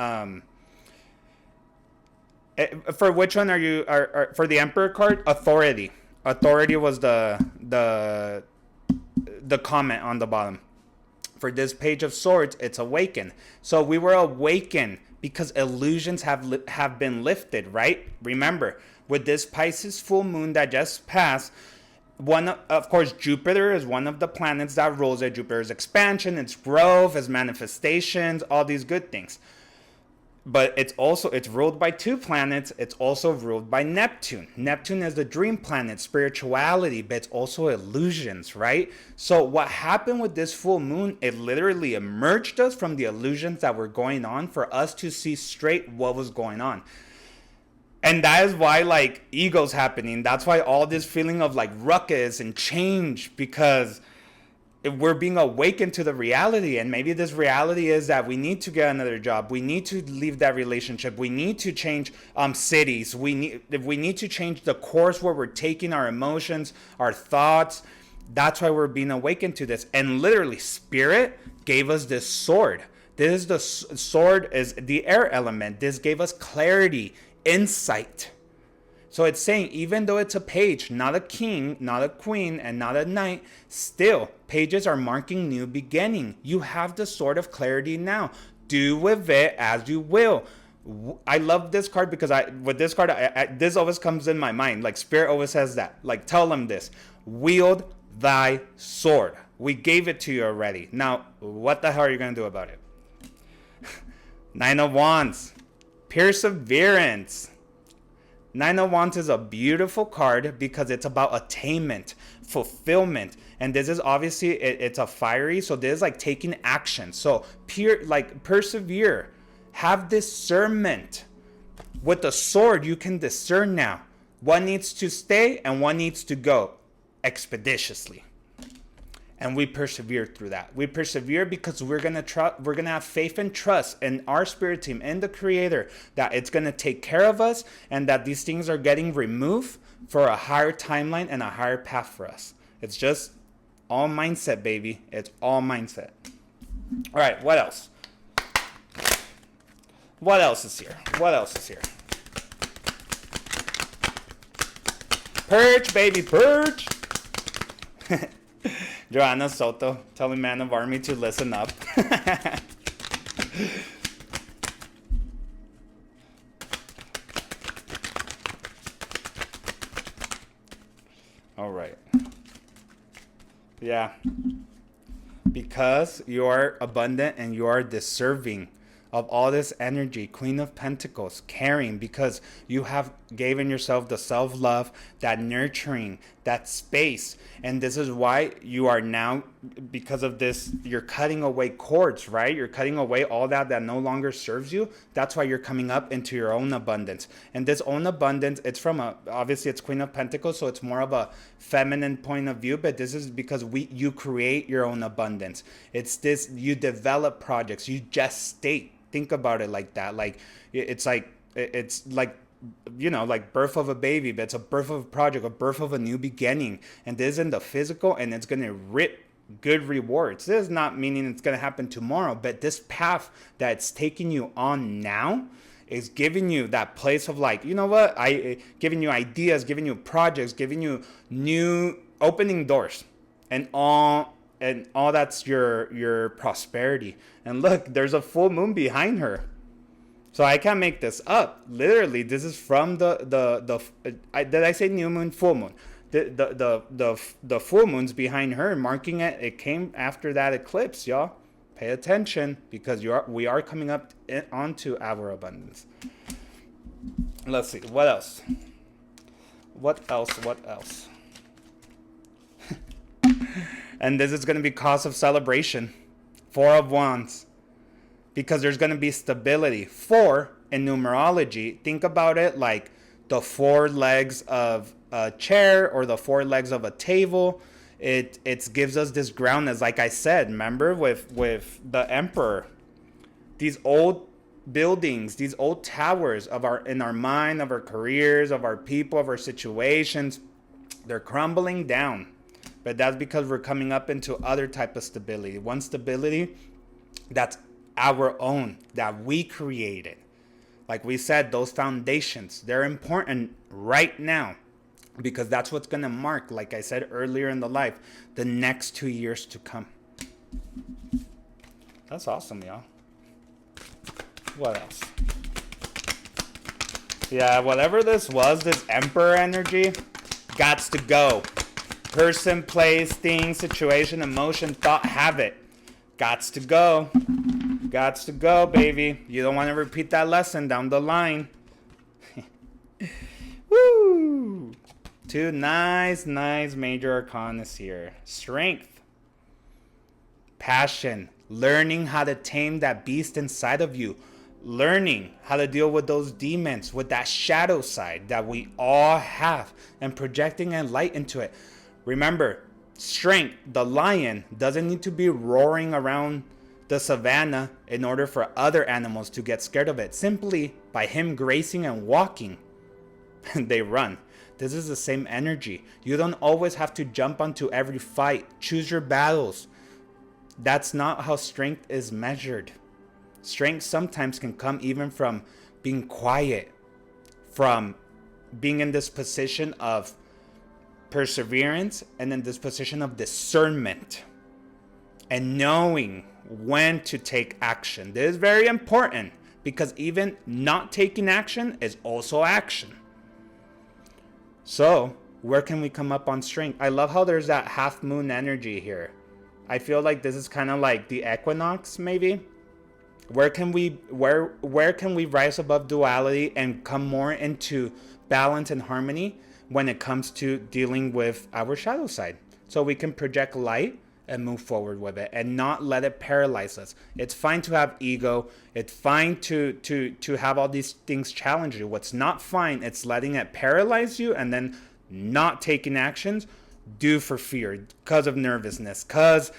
for which one are you for the Emperor card? Authority. Authority was the comment on the bottom. For this Page of Swords, it's awaken. So we were awakened because illusions have been lifted, right? Remember, with this Pisces full moon that just passed, of course, Jupiter is one of the planets that rules it. Jupiter's expansion, its growth, its manifestations, all these good things. But it's ruled by two planets. It's also ruled by Neptune. Neptune is the dream planet, spirituality, but it's also illusions, right? So what happened with this full moon, it literally emerged us from the illusions that were going on for us to see straight what was going on. And that is why like ego's happening. That's why all this feeling of like ruckus and change, because we're being awakened to the reality. And maybe this reality is that we need to get another job. We need to leave that relationship. We need to change cities. We need to change the course where we're taking our emotions, our thoughts. That's why we're being awakened to this. And literally, Spirit gave us this sword. This is the sword, is the air element. This gave us clarity, insight. So it's saying, even though it's a page, not a king, not a queen, and not a knight, still, pages are marking new beginning. You have the sword of clarity now. Do with it as you will. I love this card because with this card, this always comes in my mind. Like Spirit always says that. Like, tell them this. Wield thy sword. We gave it to you already. Now, what the hell are you going to do about it? Nine of Wands. Perseverance. Nine of Wands is a beautiful card because it's about attainment, fulfillment. And this is obviously, it's a fiery, so this is like taking action. So persevere, have discernment. With the sword, you can discern now what needs to stay and what needs to go expeditiously. And we persevere through that. We persevere because we're gonna have faith and trust in our spirit team and the Creator that it's gonna take care of us, and that these things are getting removed for a higher timeline and a higher path for us. It's just all mindset, baby. It's all mindset. All right, what else? What else is here? What else is here? Purge, baby, purge. Joanna Soto telling Man of Army to listen up. All right. Yeah. Because you are abundant and you are deserving of all this energy. Queen of Pentacles, caring, because you have given yourself the self-love, that nurturing, that space. And this is why you are now, because of this, you're cutting away cords, right? You're cutting away all that no longer serves you. That's why you're coming up into your own abundance. And this own abundance, it's from obviously it's Queen of Pentacles, so it's more of a feminine point of view, but this is because you create your own abundance. It's this, you develop projects, you gestate. Think about it like that. Like it's like like birth of a baby, but it's a birth of a project, a birth of a new beginning. And this is in the physical, and it's going to rip good rewards. This is not meaning it's going to happen tomorrow, but this path that it's taking you on now is giving you that place of like, you know what, giving you ideas, giving you projects, giving you new opening doors, and all that's your prosperity. And look, there's a full moon behind her. So I can't make this up. Literally, this is from did I say new moon, full moon? The full moon's behind her, marking it. It came after that eclipse, y'all. Pay attention, because we are coming up onto our abundance. Let's see, what else? What else? And this is going to be cause of celebration. 4 of Wands. Because there's going to be stability. 4 in numerology, think about it like the 4 legs of a chair or the 4 legs of a table. It gives us this groundness, like I said, remember with the Emperor. These old buildings, these old towers in our mind, of our careers, of our people, of our situations, they're crumbling down. But that's because we're coming up into other type of stability. One stability that's our own, that we created. Like we said, those foundations, they're important right now, because that's what's going to mark, like I said earlier in the life, the next 2 years to come. That's awesome, y'all. What else? Yeah, whatever this was, this Emperor energy, gots to go. Person, place, thing, situation, emotion, thought, habit. Gots to go. Gots to go, baby. You don't want to repeat that lesson down the line. Woo! 2 nice major arcana here. Strength. Passion. Learning how to tame that beast inside of you. Learning how to deal with those demons, with that shadow side that we all have, and projecting a light into it. Remember, strength, the lion, doesn't need to be roaring around the savannah in order for other animals to get scared of it. Simply by him grazing and walking, they run. This is the same energy. You don't always have to jump onto every fight. Choose your battles. That's not how strength is measured. Strength sometimes can come even from being quiet, from being in this position of perseverance, and in this position of discernment and knowing when to take action. This is very important, because even not taking action is also action. So where can we come up on strength? I love how there's that half moon energy here. I feel like this is kind of like the equinox, maybe. Where can we rise above duality and come more into balance and harmony when it comes to dealing with our shadow side, so we can project light and move forward with it and not let it paralyze us. It's fine to have ego. It's fine to have all these things challenge you. What's not fine, it's letting it paralyze you and then not taking actions due for fear, because of nervousness, because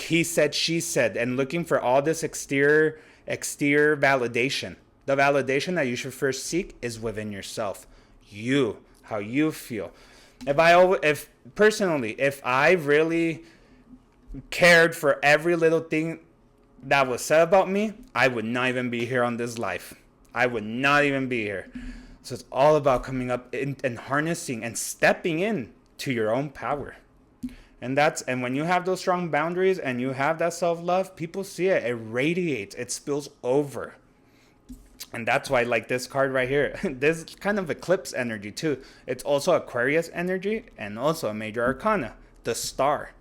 he said, she said, and looking for all this exterior validation. The validation that you should first seek is within yourself. You, how you feel. If I really cared for every little thing that was said about me, I would not even be here on this life. I would not even be here. So it's all about coming up and harnessing and stepping in to your own power. And when you have those strong boundaries and you have that self-love, people see it. It radiates. It spills over. And that's why, like this card right here, this kind of eclipse energy too. It's also Aquarius energy and also a major arcana, the star.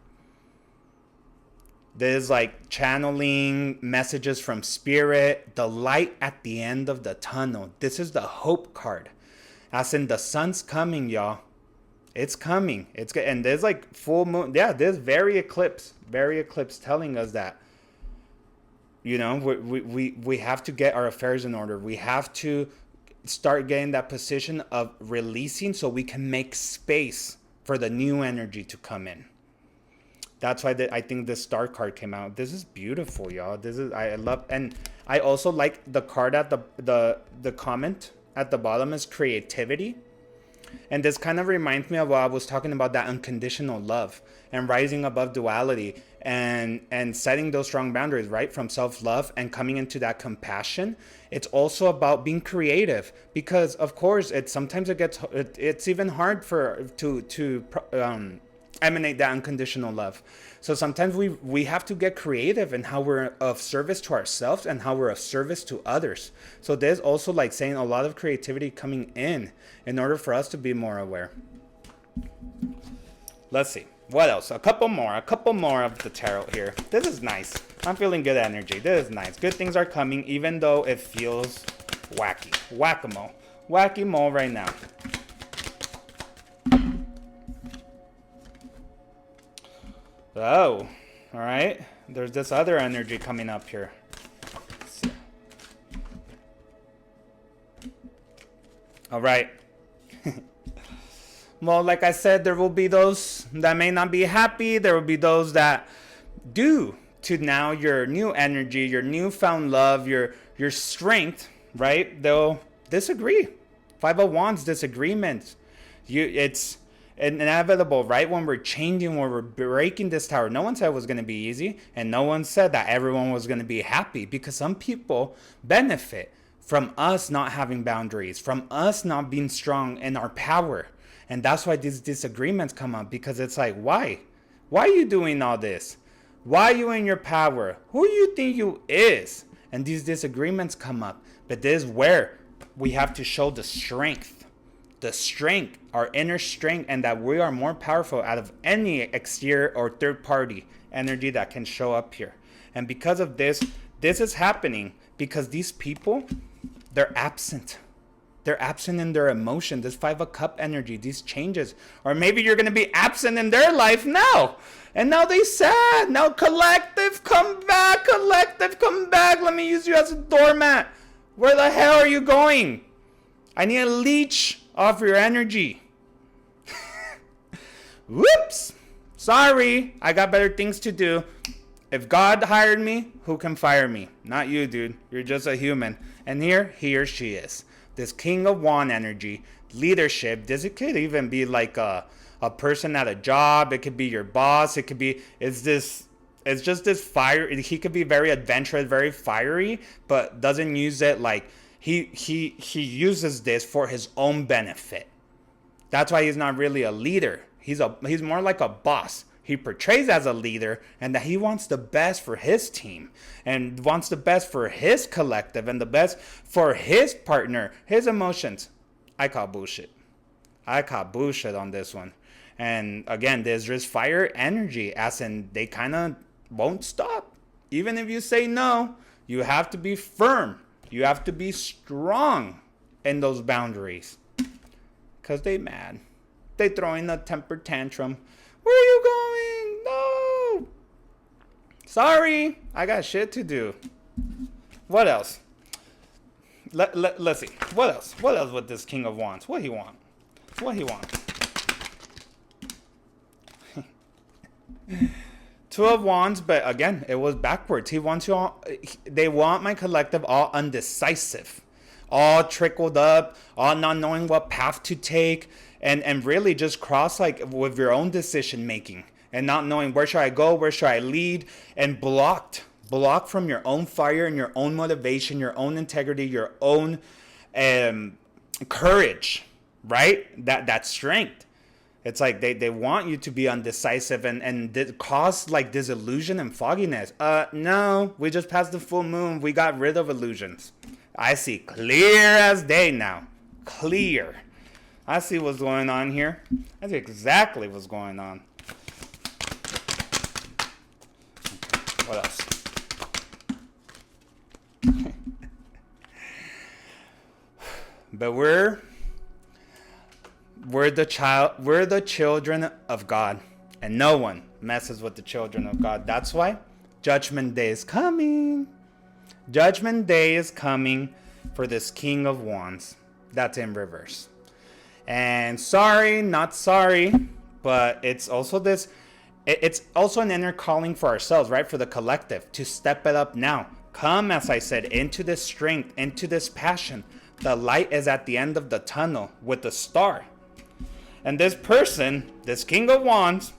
There's like channeling messages from spirit, the light at the end of the tunnel. This is the hope card. As in, the sun's coming, y'all. It's coming. And there's like full moon. Yeah, there's very eclipse telling us that, you know, we have to get our affairs in order. We have to start getting that position of releasing so we can make space for the new energy to come in. That's why I think this star card came out. This is beautiful, y'all. I love, and I also like the card at the comment at the bottom is creativity. And this kind of reminds me of what I was talking about, that unconditional love and rising above duality and setting those strong boundaries, right? From self-love and coming into that compassion. It's also about being creative, because of course it's even hard to emanate that unconditional love. So sometimes we have to get creative in how we're of service to ourselves and how we're of service to others. So there's also, like saying, a lot of creativity coming in order for us to be more aware. Let's see. What else? A couple more of the tarot here. This is nice. I'm feeling good energy. This is nice. Good things are coming, even though it feels wacky. Whack-a-mole. Wacky-mole right now. Oh, all right. There's this other energy coming up here. All right. Well, like I said, there will be those that may not be happy. There will be those that, due to now your new energy, your newfound love, your strength, right? They'll disagree. Five of Wands, disagreements. It's inevitable, right? When we're changing, when we're breaking this tower, no one said it was going to be easy, and no one said that everyone was going to be happy, because some people benefit from us not having boundaries, from us not being strong in our power. And that's why these disagreements come up, because it's like, why are you doing all this? Why are you in your power? Who do you think you is? And these disagreements come up. But this is where we have to show the strength, our inner strength, and that we are more powerful out of any exterior or third party energy that can show up here. And because of this is happening because these people, they're absent. They're absent in their emotion. This Five of Cup energy, these changes. Or maybe you're going to be absent in their life now. And now they sad. Now collective, come back. Collective, come back. Let me use you as a doormat. Where the hell are you going? I need a leech off your energy. Whoops. Sorry. I got better things to do. If God hired me, who can fire me? Not you, dude. You're just a human. And here he or she is. This King of Wand energy, leadership. It could even be like a person at a job. It could be your boss. It's just this fire. He could be very adventurous, very fiery, but doesn't use it like he uses this for his own benefit. That's why he's not really a leader. He's more like a boss. He portrays as a leader, and that he wants the best for his team and wants the best for his collective and the best for his partner, his emotions. I call bullshit. On this one. And again, there's just fire energy, as in they kind of won't stop. Even if you say no, you have to be firm. You have to be strong in those boundaries. Because they mad. They throwing a temper tantrum. Where are you going? No. Sorry. I got shit to do. What else? Let's see. What else? What else with this King of Wands? What he want? Two of Wands, but again, it was backwards. He wants you all. They want my collective all undecisive, all trickled up, all not knowing what path to take, and really just cross like with your own decision making and not knowing where should I go, where should I lead, and blocked from your own fire and your own motivation, your own integrity, your own courage, right? That strength. It's like they want you to be undecisive and cause like disillusion and fogginess. No, we just passed the full moon. We got rid of illusions. I see clear as day now. Clear. I see what's going on here. I see exactly what's going on. What else? we're the children of God, and no one messes with the children of God. That's why Judgment Day is coming. Judgment Day is coming for this King of Wands that's in reverse. And sorry, not sorry, but it's also this, it's also an inner calling for ourselves, right? For the collective to step it up now. Come, as I said, into this strength, into this passion. The light is at the end of the tunnel with the star. And this person, this King of Wands,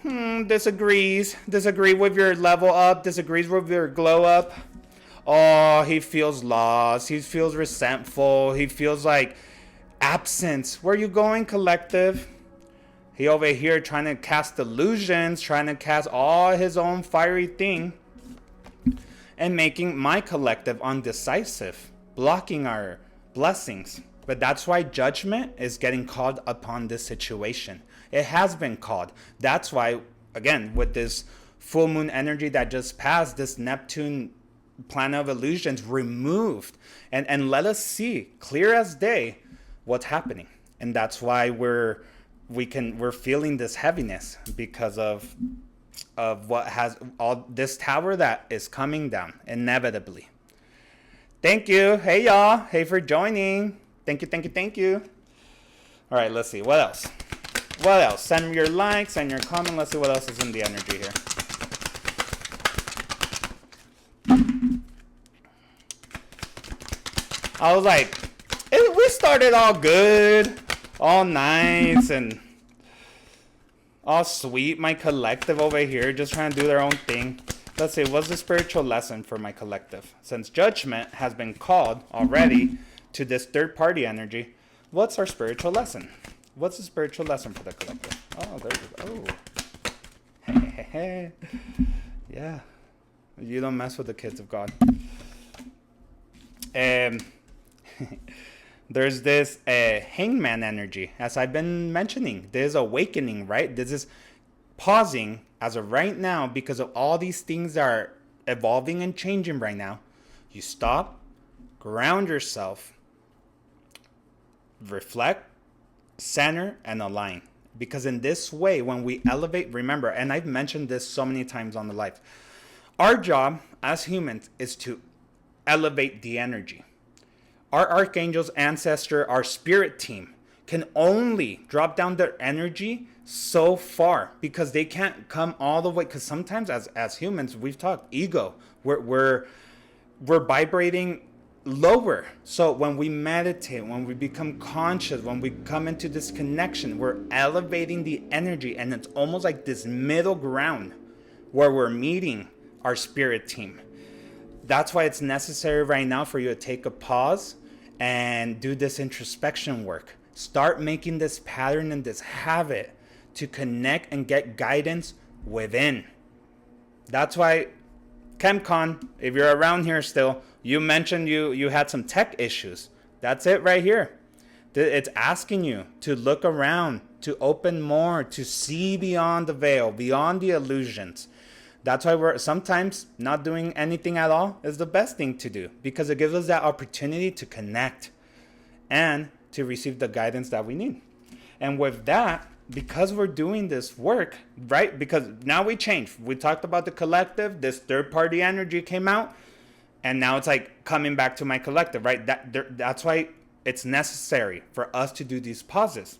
disagrees with your level up, disagrees with your glow up. Oh, he feels lost. He feels resentful. He feels like absence. Where are you going, collective? He over here trying to cast illusions, trying to cast all his own fiery thing, and making my collective undecisive, blocking our blessings. But that's why judgment is getting called upon this situation. It has been called. That's why, again, with this full moon energy that just passed, this Neptune planet of illusions removed, and let us see clear as day what's happening. And that's why we're feeling this heaviness because of what has all this tower that is coming down inevitably. Thank you. Hey y'all. Hey for joining. Thank you. All right, let's see. What else? Send your likes, send your comment. Let's see what else is in the energy here. I was like, we started all good, all nice, and all sweet. My collective over here just trying to do their own thing. Let's see, what's the spiritual lesson for my collective? Since judgment has been called already to this third party energy, what's our spiritual lesson? What's the spiritual lesson for the collective? Oh, there you go. Yeah. You don't mess with the kids of God. There's this hangman energy, as I've been mentioning. There's awakening, right? This is pausing as of right now because of all these things that are evolving and changing right now. You stop, ground yourself, reflect, center, and align. Because in this way, when we elevate, remember, and I've mentioned this so many times on the live, our job as humans is to elevate the energy. Our archangels, ancestor, our spirit team can only drop down their energy so far because they can't come all the way. Because sometimes as humans, we've talked ego, we're vibrating lower. So when we meditate, when we become conscious, when we come into this connection, we're elevating the energy, and it's almost like this middle ground where we're meeting our spirit team. That's why it's necessary right now for you to take a pause and do this introspection work. Start making this pattern and this habit to connect and get guidance within. That's why ChemCon, if you're around here still, you mentioned you had some tech issues. That's it right here. It's asking you to look around, to open more, to see beyond the veil, beyond the illusions. That's why we're sometimes not doing anything at all is the best thing to do, because it gives us that opportunity to connect and to receive the guidance that we need. And with that, because we're doing this work, right? Because now we changed. We talked about the collective, this third party energy came out, and now it's like coming back to my collective, right? That's why it's necessary for us to do these pauses.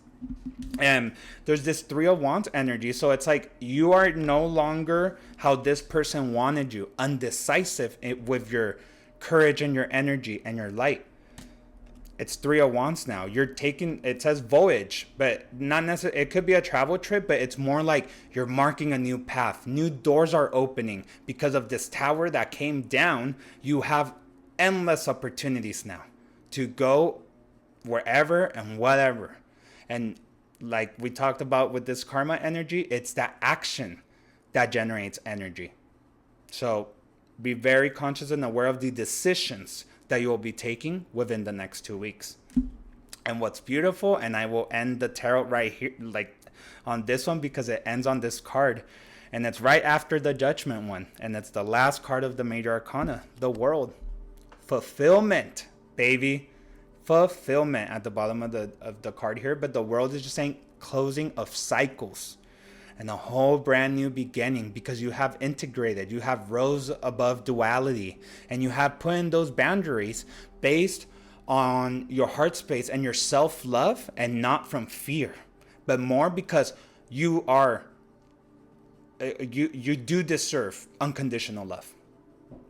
And there's this Three of Wands energy. So it's like you are no longer how this person wanted you, undecisive with your courage and your energy and your light. It's Three of Wands now. You're taking, it says voyage, but not necessarily, it could be a travel trip, but it's more like you're marking a new path. New doors are opening because of this tower that came down. You have endless opportunities now to go wherever and whatever. And like we talked about with this karma energy, it's that action that generates energy. So be very conscious and aware of the decisions that you will be taking within the next 2 weeks. And what's beautiful, and I will end the tarot right here, like on this one, because it ends on this card. And it's right after the Judgment one. And it's the last card of the Major Arcana, the World. Fulfillment, baby. fulfillment at the bottom of the card here, but the world is just saying closing of cycles and a whole brand new beginning, because you have integrated, you have rose above duality, and you have put in those boundaries based on your heart space and your self-love, and not from fear, but more because you are you do deserve unconditional love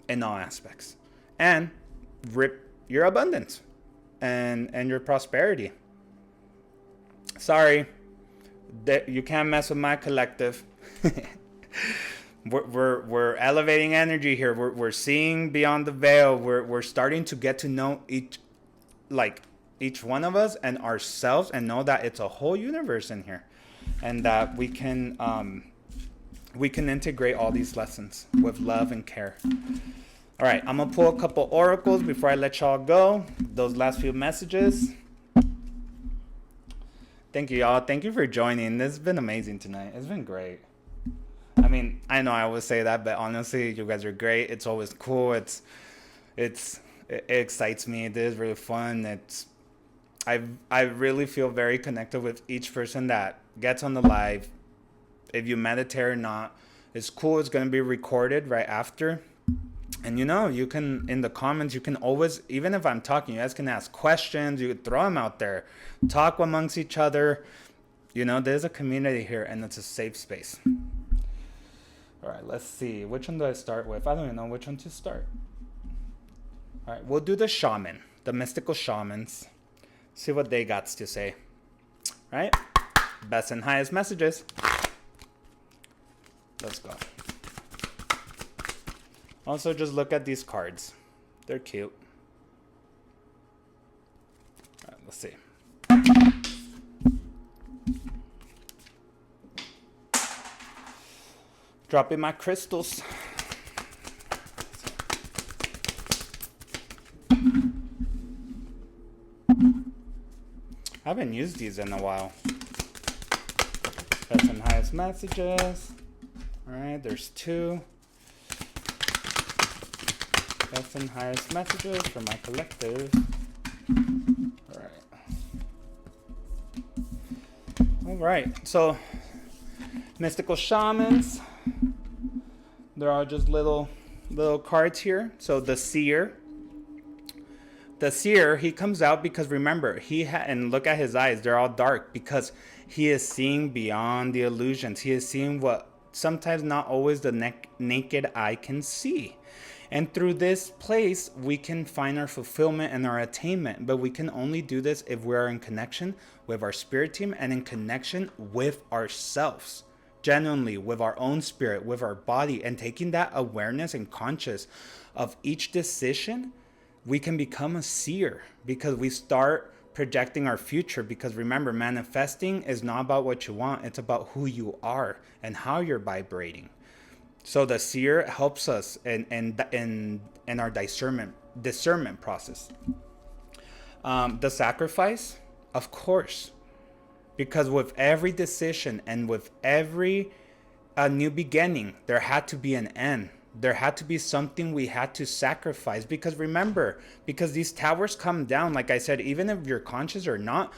in all aspects, and rip your abundance and your prosperity. Sorry that you can't mess with my collective. we're elevating energy here. We're seeing beyond the veil. We're starting to get to know each one of us and ourselves, and know that it's a whole universe in here, and that we can integrate all these lessons with love and care. All right, I'm gonna pull a couple oracles before I let y'all go. Those last few messages. Thank you, y'all. Thank you for joining. This has been amazing tonight. It's been great. I mean, I know I always say that, but honestly, you guys are great. It's always cool. It excites me. It is really fun. I really feel very connected with each person that gets on the live. If you meditate or not, it's cool. It's gonna be recorded right after. And you can, in the comments, you can always, even if I'm talking, you guys can ask questions. You could throw them out there, talk amongst each other. There's a community here, and it's a safe space. All right, let's see. Which one do I start with? I don't even know which one to start. All right, we'll do the shaman, the mystical shamans. See what they got to say. All right, best and highest messages. Let's go. Also, just look at these cards. They're cute. All right, let's see. Dropping my crystals. I haven't used these in a while. Best and highest messages. All right, there's 2. Best and highest messages for my collective. All right. So, mystical shamans. There are just little cards here. So the seer. The seer, he comes out because, remember, and look at his eyes. They're all dark because he is seeing beyond the illusions. He is seeing what sometimes not always the naked eye can see. And through this place, we can find our fulfillment and our attainment. But we can only do this if we are in connection with our spirit team and in connection with ourselves. Genuinely, with our own spirit, with our body, and taking that awareness and conscious of each decision, we can become a seer, because we start projecting our future. Because remember, manifesting is not about what you want. It's about who you are and how you're vibrating. So the seer helps us in our discernment process. The sacrifice, of course, because with every decision and with every new beginning, there had to be an end. There had to be something we had to sacrifice. Because remember, because these towers come down, like I said, even if you're conscious or not,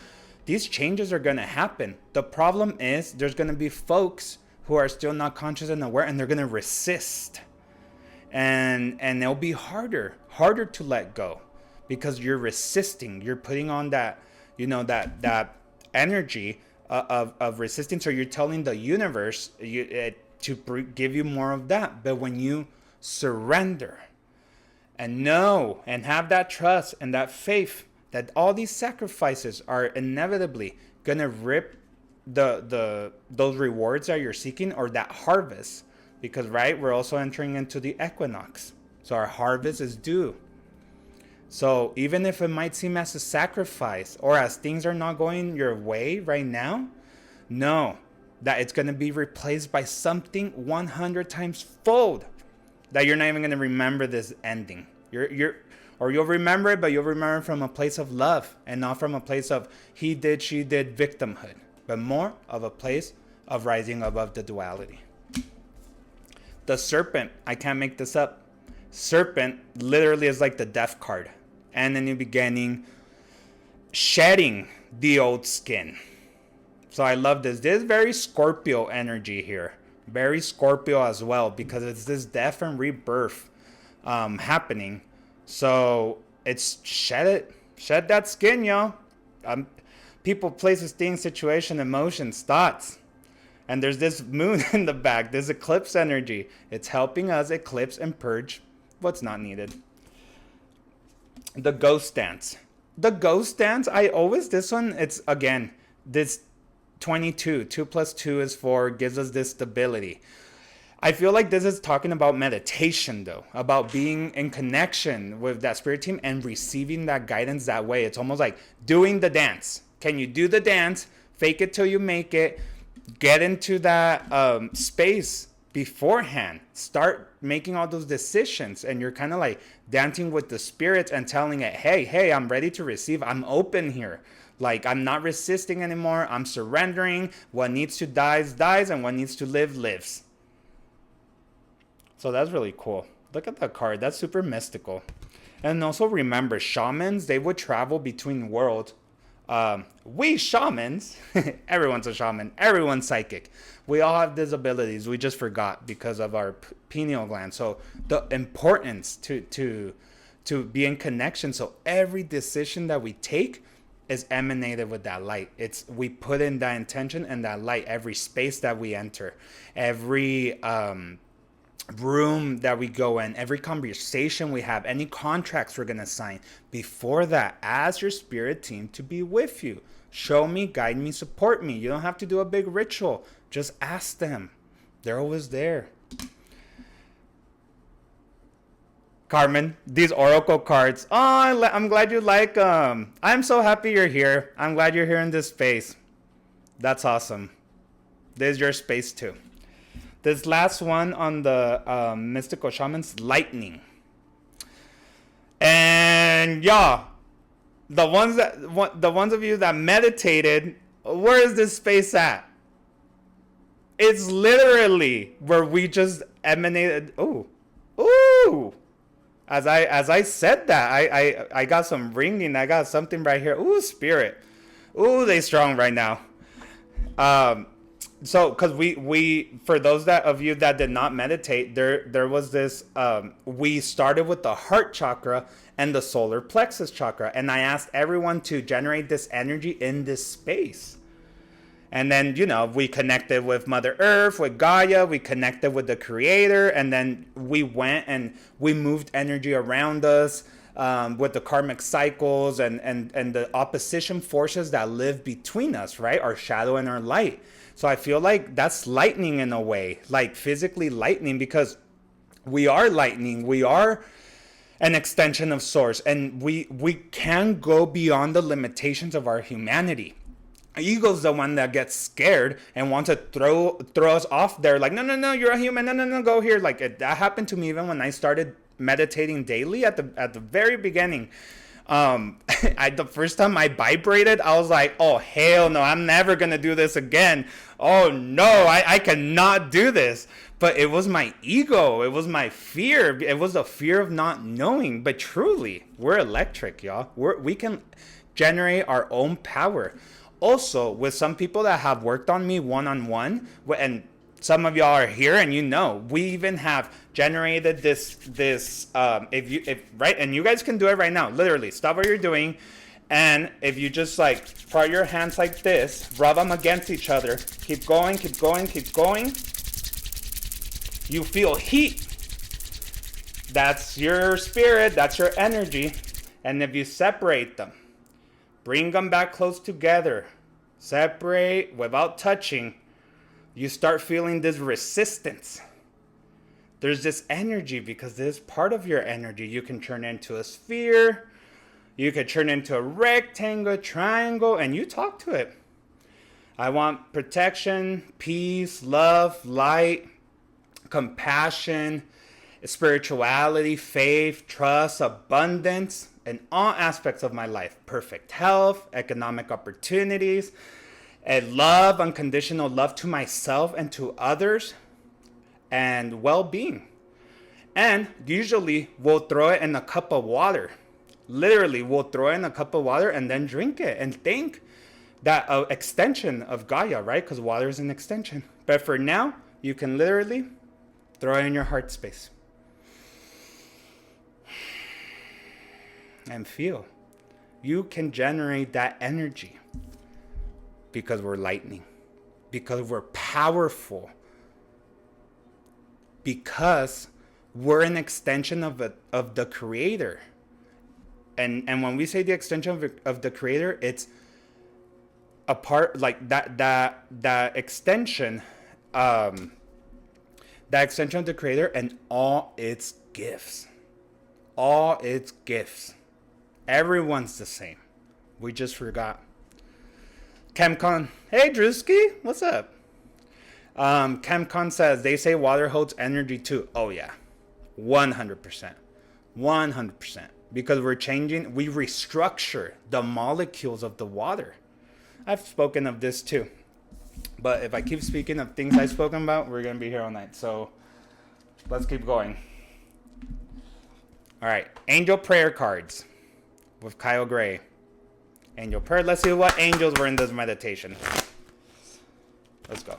these changes are going to happen. The problem is there's going to be folks who are still not conscious and aware, and they're going to resist. And it'll be harder to let go, because you're resisting. You're putting on that, that energy of resistance. So you're telling the universe to give you more of that. But when you surrender and know and have that trust and that faith that all these sacrifices are inevitably going to rip those rewards that you're seeking, or that harvest, because we're also entering into the equinox, so our harvest is due. So even if it might seem as a sacrifice, or as things are not going your way right now, know that it's going to be replaced by something 100 times fold, that you're not even going to remember this ending. Or you'll remember it, but you'll remember from a place of love, and not from a place of he did, she did, victimhood, but more of a place of rising above the duality. The serpent, I can't make this up. Serpent literally is like the death card and the new beginning. shedding the old skin. So I love this. This is very Scorpio energy here. Very Scorpio as well, because it's this death and rebirth happening. So it's shed it. Shed that skin, y'all. People, places, things, situation, emotions, thoughts. And there's this moon in the back, this eclipse energy. It's helping us eclipse and purge what's not needed. The ghost dance. The ghost dance, this one, it's again, this 22, 2 plus 2 is 4, gives us this stability. I feel like this is talking about meditation though, about being in connection with that spirit team and receiving that guidance that way. It's almost like doing the dance. Can you do the dance? Fake it till you make it. Get into that space beforehand. Start making all those decisions, and you're kind of like dancing with the spirits and telling it, hey, I'm ready to receive. I'm open here. Like, I'm not resisting anymore. I'm surrendering. What needs to die dies, and what needs to live lives. So that's really cool. Look at that card. That's super mystical. And also remember, shamans, they would travel between worlds. We shamans, everyone's a shaman, everyone's psychic. We all have these abilities. We just forgot because of our pineal gland. So the importance to be in connection. So every decision that we take is emanated with that light. We put in that intention and that light. Every space that we enter, every room that we go in, every conversation we have, any contracts we're gonna sign, before that, ask your spirit team to be with you. Show me, guide me, support me. You don't have to do a big ritual. Just ask them. They're always there. Carmen, these oracle cards. Oh, I'm glad you like them. I'm so happy you're here. I'm glad you're here in this space. That's awesome. This is your space too. This last one on the mystical shamans, lightning. And yeah, the ones of you that meditated, where is this space at? It's literally where we just emanated. Ooh. As I said that, I got some ringing. I got something right here. Ooh, spirit. Ooh, they strong right now. So, because we for those of you that did not meditate, there was this. We started with the heart chakra and the solar plexus chakra, and I asked everyone to generate this energy in this space. And then, we connected with Mother Earth, with Gaia, we connected with the Creator, and then we went and we moved energy around us with the karmic cycles and the opposition forces that live between us, right? Our shadow and our light. So I feel like that's lightning in a way, like physically lightning, because we are lightning. We are an extension of source, and we can go beyond the limitations of our humanity. Ego's the one that gets scared and wants to throw us off there, like, no, you're a human, no, go here. Like that happened to me even when I started meditating daily at the very beginning. The first time I vibrated, I was like, oh hell no, I'm never gonna do this again. Oh no, I cannot do this. But it was my ego, it was my fear, it was the fear of not knowing. But truly, we're electric, y'all. We can generate our own power. Also, with some people that have worked on me one-on-one, and some of y'all are here, and we even have generated this right, and you guys can do it right now. Literally, stop what you're doing, and if you just like part your hands like this, rub them against each other, keep going, you feel heat. That's your spirit, that's your energy. And if you separate them, bring them back close together, separate without touching, you start feeling this resistance. There's this energy, because this is part of your energy. You can turn into a sphere, you can turn into a rectangle, triangle, and you talk to it. I want protection, peace, love, light, compassion, spirituality, faith, trust, abundance, in all aspects of my life. Perfect health, economic opportunities, and love, unconditional love to myself and to others, and well-being. And usually we'll throw it in a cup of water. Literally, we'll throw in a cup of water and then drink it and think that extension of Gaia, right? Because water is an extension. But for now, you can literally throw it in your heart space and feel. You can generate that energy because we're lightning, because we're powerful, because we're an extension of the creator. And when we say the extension of the creator, it's a part like that extension, that extension of the creator and all its gifts. All its gifts. Everyone's the same. We just forgot. Chemcon. Hey, Drewski. What's up? Chemcon says, they say water holds energy too. Oh, yeah. 100%. 100%. Because we restructure the molecules of the water. I've spoken of this too. But if I keep speaking of things I've spoken about, we're going to be here all night. So let's keep going. All right. Angel prayer cards with Kyle Gray. Angel prayer. Let's see what angels were in this meditation. Let's go.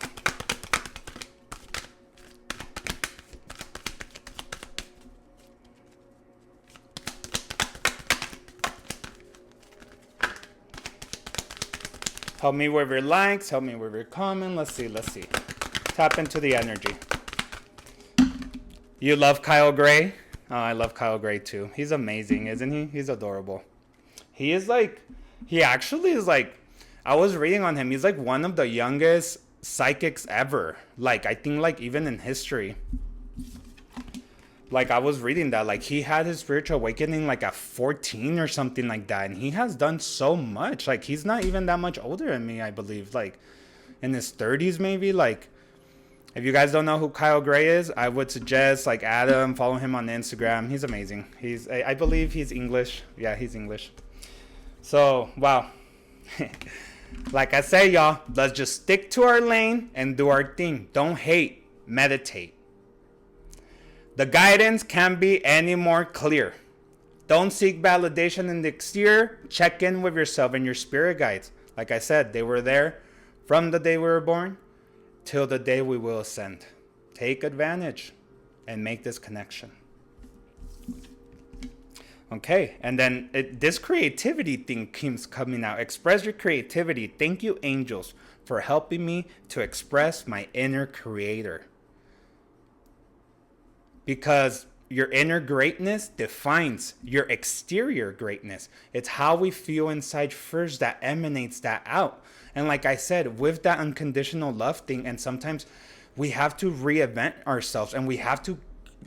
Help me with your likes. Help me with your comment. Let's see. Tap into the energy. You love Kyle Gray? Oh, I love Kyle Gray too. He's amazing, isn't he? He's adorable. He actually is like, I was reading on him. He's like one of the youngest psychics ever. Like, I think like even in history. Like, I was reading that, like, he had his spiritual awakening, like, at 14 or something like that. And he has done so much. Like, he's not even that much older than me, I believe. Like, in his 30s, maybe. Like, if you guys don't know who Kyle Gray is, I would suggest, like, add him, follow him on Instagram. He's amazing. I believe he's English. Yeah, he's English. So, wow. Like I say, y'all, let's just stick to our lane and do our thing. Don't hate. Meditate. The guidance can't be any more clear. Don't seek validation in the exterior. Check in with yourself and your spirit guides. Like I said, they were there from the day we were born till the day we will ascend. Take advantage and make this connection. Okay, and then this creativity thing keeps coming out. Express your creativity. Thank you, angels, for helping me to express my inner creator. Because your inner greatness defines your exterior greatness. It's how we feel inside first that emanates that out. And like I said, with that unconditional love thing, and sometimes we have to reinvent ourselves and we have to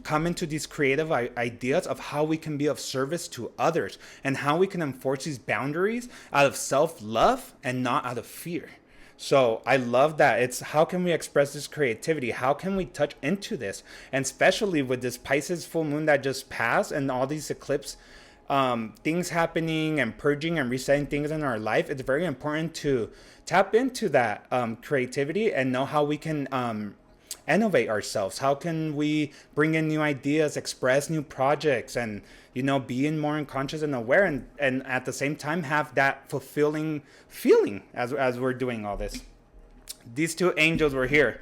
come into these creative ideas of how we can be of service to others and how we can enforce these boundaries out of self-love and not out of fear. So I love that. It's how can we express this creativity? How can we touch into this? And especially with this Pisces full moon that just passed and all these eclipse things happening and purging and resetting things in our life, it's very important to tap into that creativity and know how we can innovate ourselves. How can we bring in new ideas, express new projects, and being more conscious and aware, and at the same time have that fulfilling feeling as we're doing all this. These two angels were here.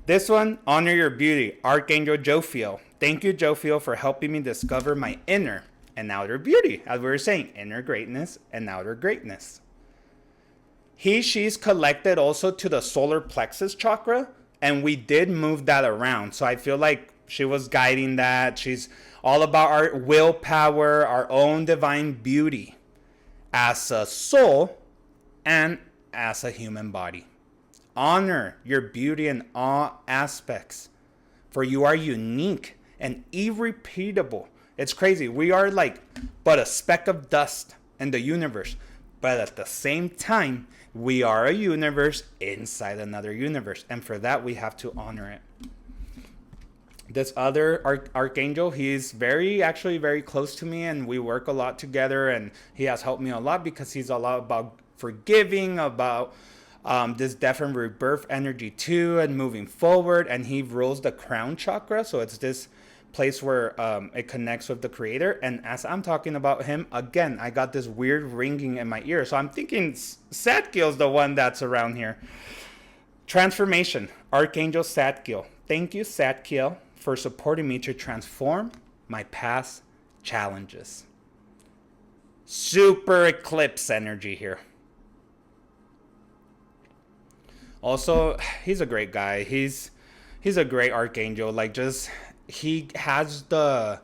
This one, honor your beauty, Archangel Jophiel. Thank you, Jophiel, for helping me discover my inner and outer beauty. As we were saying, inner greatness and outer greatness. She's collected also to the solar plexus chakra, and we did move that around. So I feel like she was guiding that. She's all about our willpower, our own divine beauty as a soul and as a human body. Honor your beauty in all aspects, for you are unique and irrepeatable. It's crazy. We are like but a speck of dust in the universe, but at the same time, we are a universe inside another universe, and for that we have to honor it. This other archangel, he's actually very close to me, and we work a lot together, and he has helped me a lot because he's a lot about forgiving, about this death and rebirth energy too, and moving forward. And he rules the crown chakra, so it's this place where it connects with the creator. And as I'm talking about him, again, I got this weird ringing in my ear. So I'm thinking Zadkiel's the one that's around here. Transformation, Archangel Zadkiel. Thank you, Zadkiel, for supporting me to transform my past challenges. Super eclipse energy here. Also, he's a great guy. He's a great archangel. Like, just he has the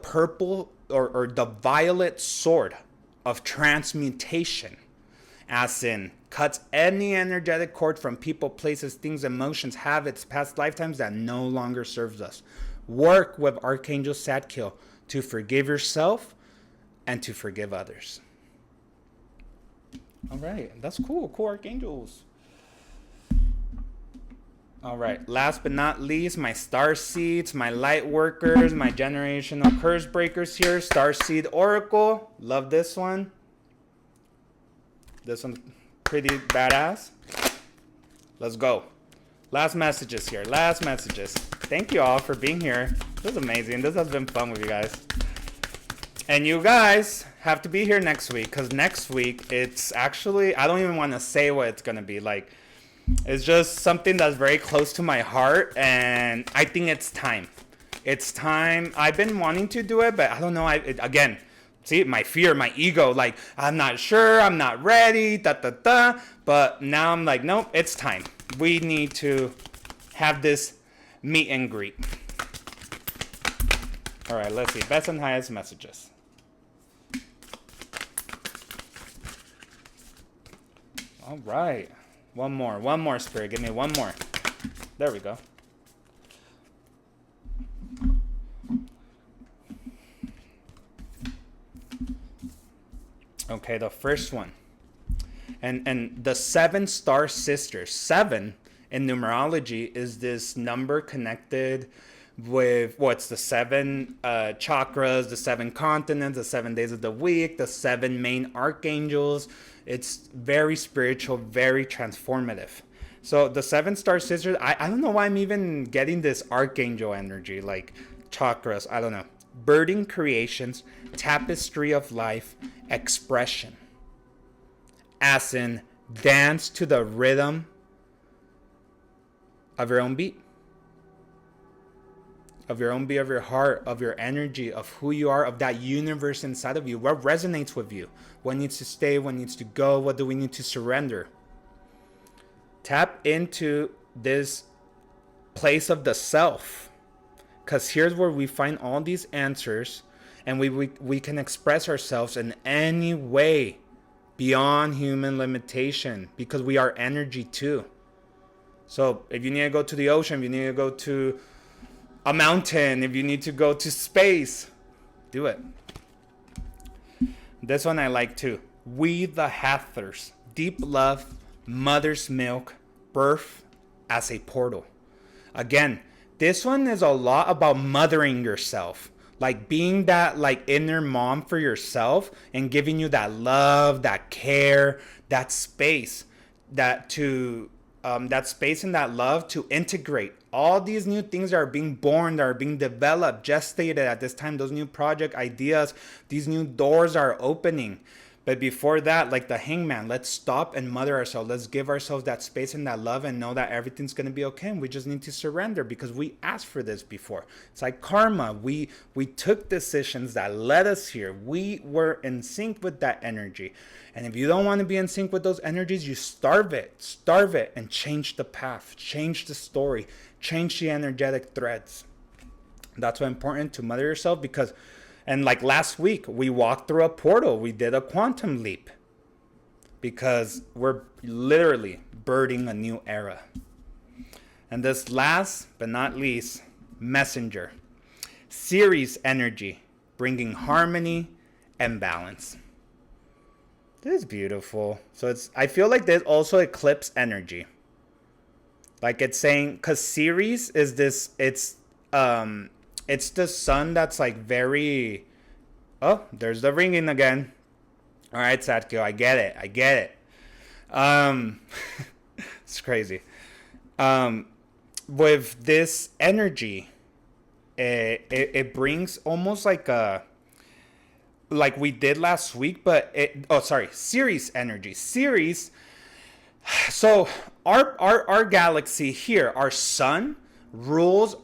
purple or the violet sword of transmutation, as in cuts any energetic cord from people, places, things, emotions, habits, past lifetimes that no longer serves us. Work with Archangel Zadkiel to forgive yourself and to forgive others. All right, that's cool. Cool archangels. All right, last but not least, my star seeds, my light workers, my generational curse breakers here. Star seed oracle. Love this one. This one's pretty badass. Let's go. Last messages here. Last messages. Thank you all for being here. This is amazing. This has been fun with you guys. And you guys have to be here next week, because next week it's actually, I don't even want to say what it's going to be. Like, it's just something that's very close to my heart, and I think it's time. It's time. I've been wanting to do it, but I don't know. Again, see, my fear, my ego, like, I'm not sure, I'm not ready, But now I'm like, nope, it's time. We need to have this meet and greet. All right, let's see. Best and highest messages. All right. One more, Spirit. Give me one more. There we go. Okay, the first one. And the 7 star sisters. 7 in numerology is this number connected with what's the 7 chakras, the 7 continents, the 7 days of the week, the 7 main archangels. It's very spiritual, very transformative. So the 7 star sisters, I don't know why I'm even getting this archangel energy, like chakras, I don't know. Birding creations, tapestry of life, expression. As in, dance to the rhythm of your own beat. Of your own beat, of your heart, of your energy, of who you are, of that universe inside of you. What resonates with you? What needs to stay? What needs to go? What do we need to surrender? Tap into this place of the self. Because here's where we find all these answers, and we can express ourselves in any way beyond human limitation, because we are energy too. So if you need to go to the ocean, if you need to go to a mountain, if you need to go to space, do it. This one I like too. We the Hathors. Deep love, mother's milk, birth as a portal. Again, this one is a lot about mothering yourself. Like being that like inner mom for yourself and giving you that love, that care, that space, that space and that love to integrate all these new things that are being born, that are being developed, gestated at this time, those new project ideas, these new doors are opening. But before that, like the Hangman, let's stop and mother ourselves. Let's give ourselves that space and that love and know that everything's going to be okay. And we just need to surrender because we asked for this before. It's like karma. We took decisions that led us here. We were in sync with that energy. And if you don't want to be in sync with those energies, you starve it and change the path, change the story, change the energetic threads. That's why it's important to mother yourself, because and like last week, we walked through a portal. We did a quantum leap because we're literally birding a new era. And this last but not least, messenger. Ceres energy, bringing harmony and balance. This is beautiful. So I feel like there's also eclipse energy. Like it's saying, because Ceres is this, it's the sun that's like very... Oh, there's the ringing again. All right, Zadkiel, I get it. It's crazy. with this energy, it brings almost like a, like we did last week, but Ceres energy. Ceres. So our galaxy here, our sun rules.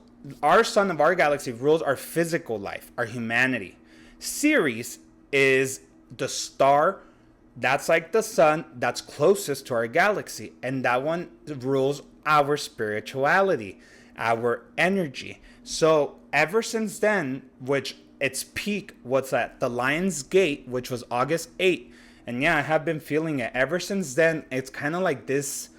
Our sun of our galaxy rules our physical life, our humanity. Ceres is the star that's like the sun that's closest to our galaxy, and that one rules our spirituality, our energy. So ever since then, which its peak was at the Lion's Gate, which was August 8th, and yeah, I have been feeling it ever since then. It's kind of like this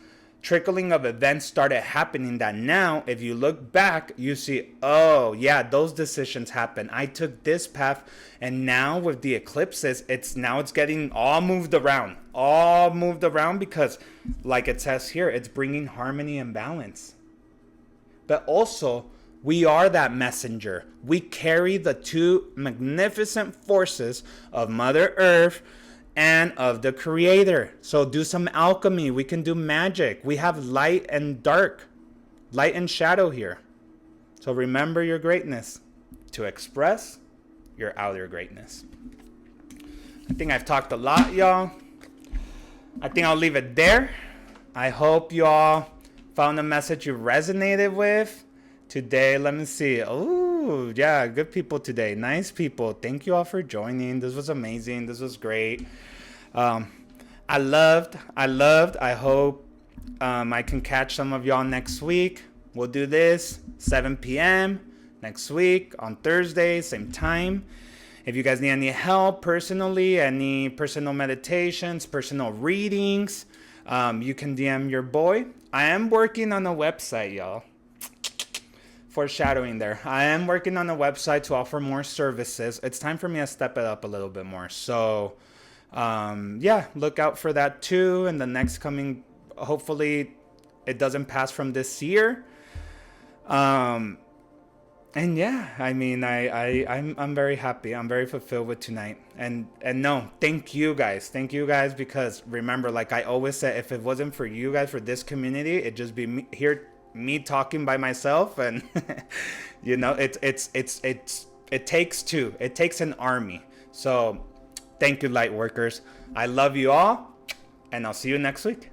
trickling of events started happening, that now if you look back you see, oh yeah, those decisions happened, I took this path. And now with the eclipses, it's getting all moved around because, like it says here, it's bringing harmony and balance. But also, we are that messenger. We carry the two magnificent forces of Mother Earth and of the Creator. So do some alchemy. We can do magic. We have light and dark, light and shadow here. So remember your greatness to express your outer greatness. I think I've talked a lot, y'all. I think I'll leave it there. I hope y'all found a message you resonated with today. Let me see. Oh, yeah, good people today. Nice people. Thank you all for joining. This was amazing. This was great. I loved. I hope I can catch some of y'all next week. We'll do this 7 p.m. next week on Thursday, same time. If you guys need any help personally, any personal meditations, personal readings, you can DM your boy. I am working on a website, y'all. Foreshadowing there. I am working on a website to offer more services. It's time for me to step it up a little bit more. So, yeah, look out for that too. And the next coming, hopefully it doesn't pass from this year. And yeah, I mean, I'm very happy. I'm very fulfilled with tonight. And no, thank you guys, because remember, like I always said, if it wasn't for you guys, for this community, it'd just be me talking by myself. And you know, it takes two. It takes an army. So thank you, light workers. I love you all, and I'll see you next week.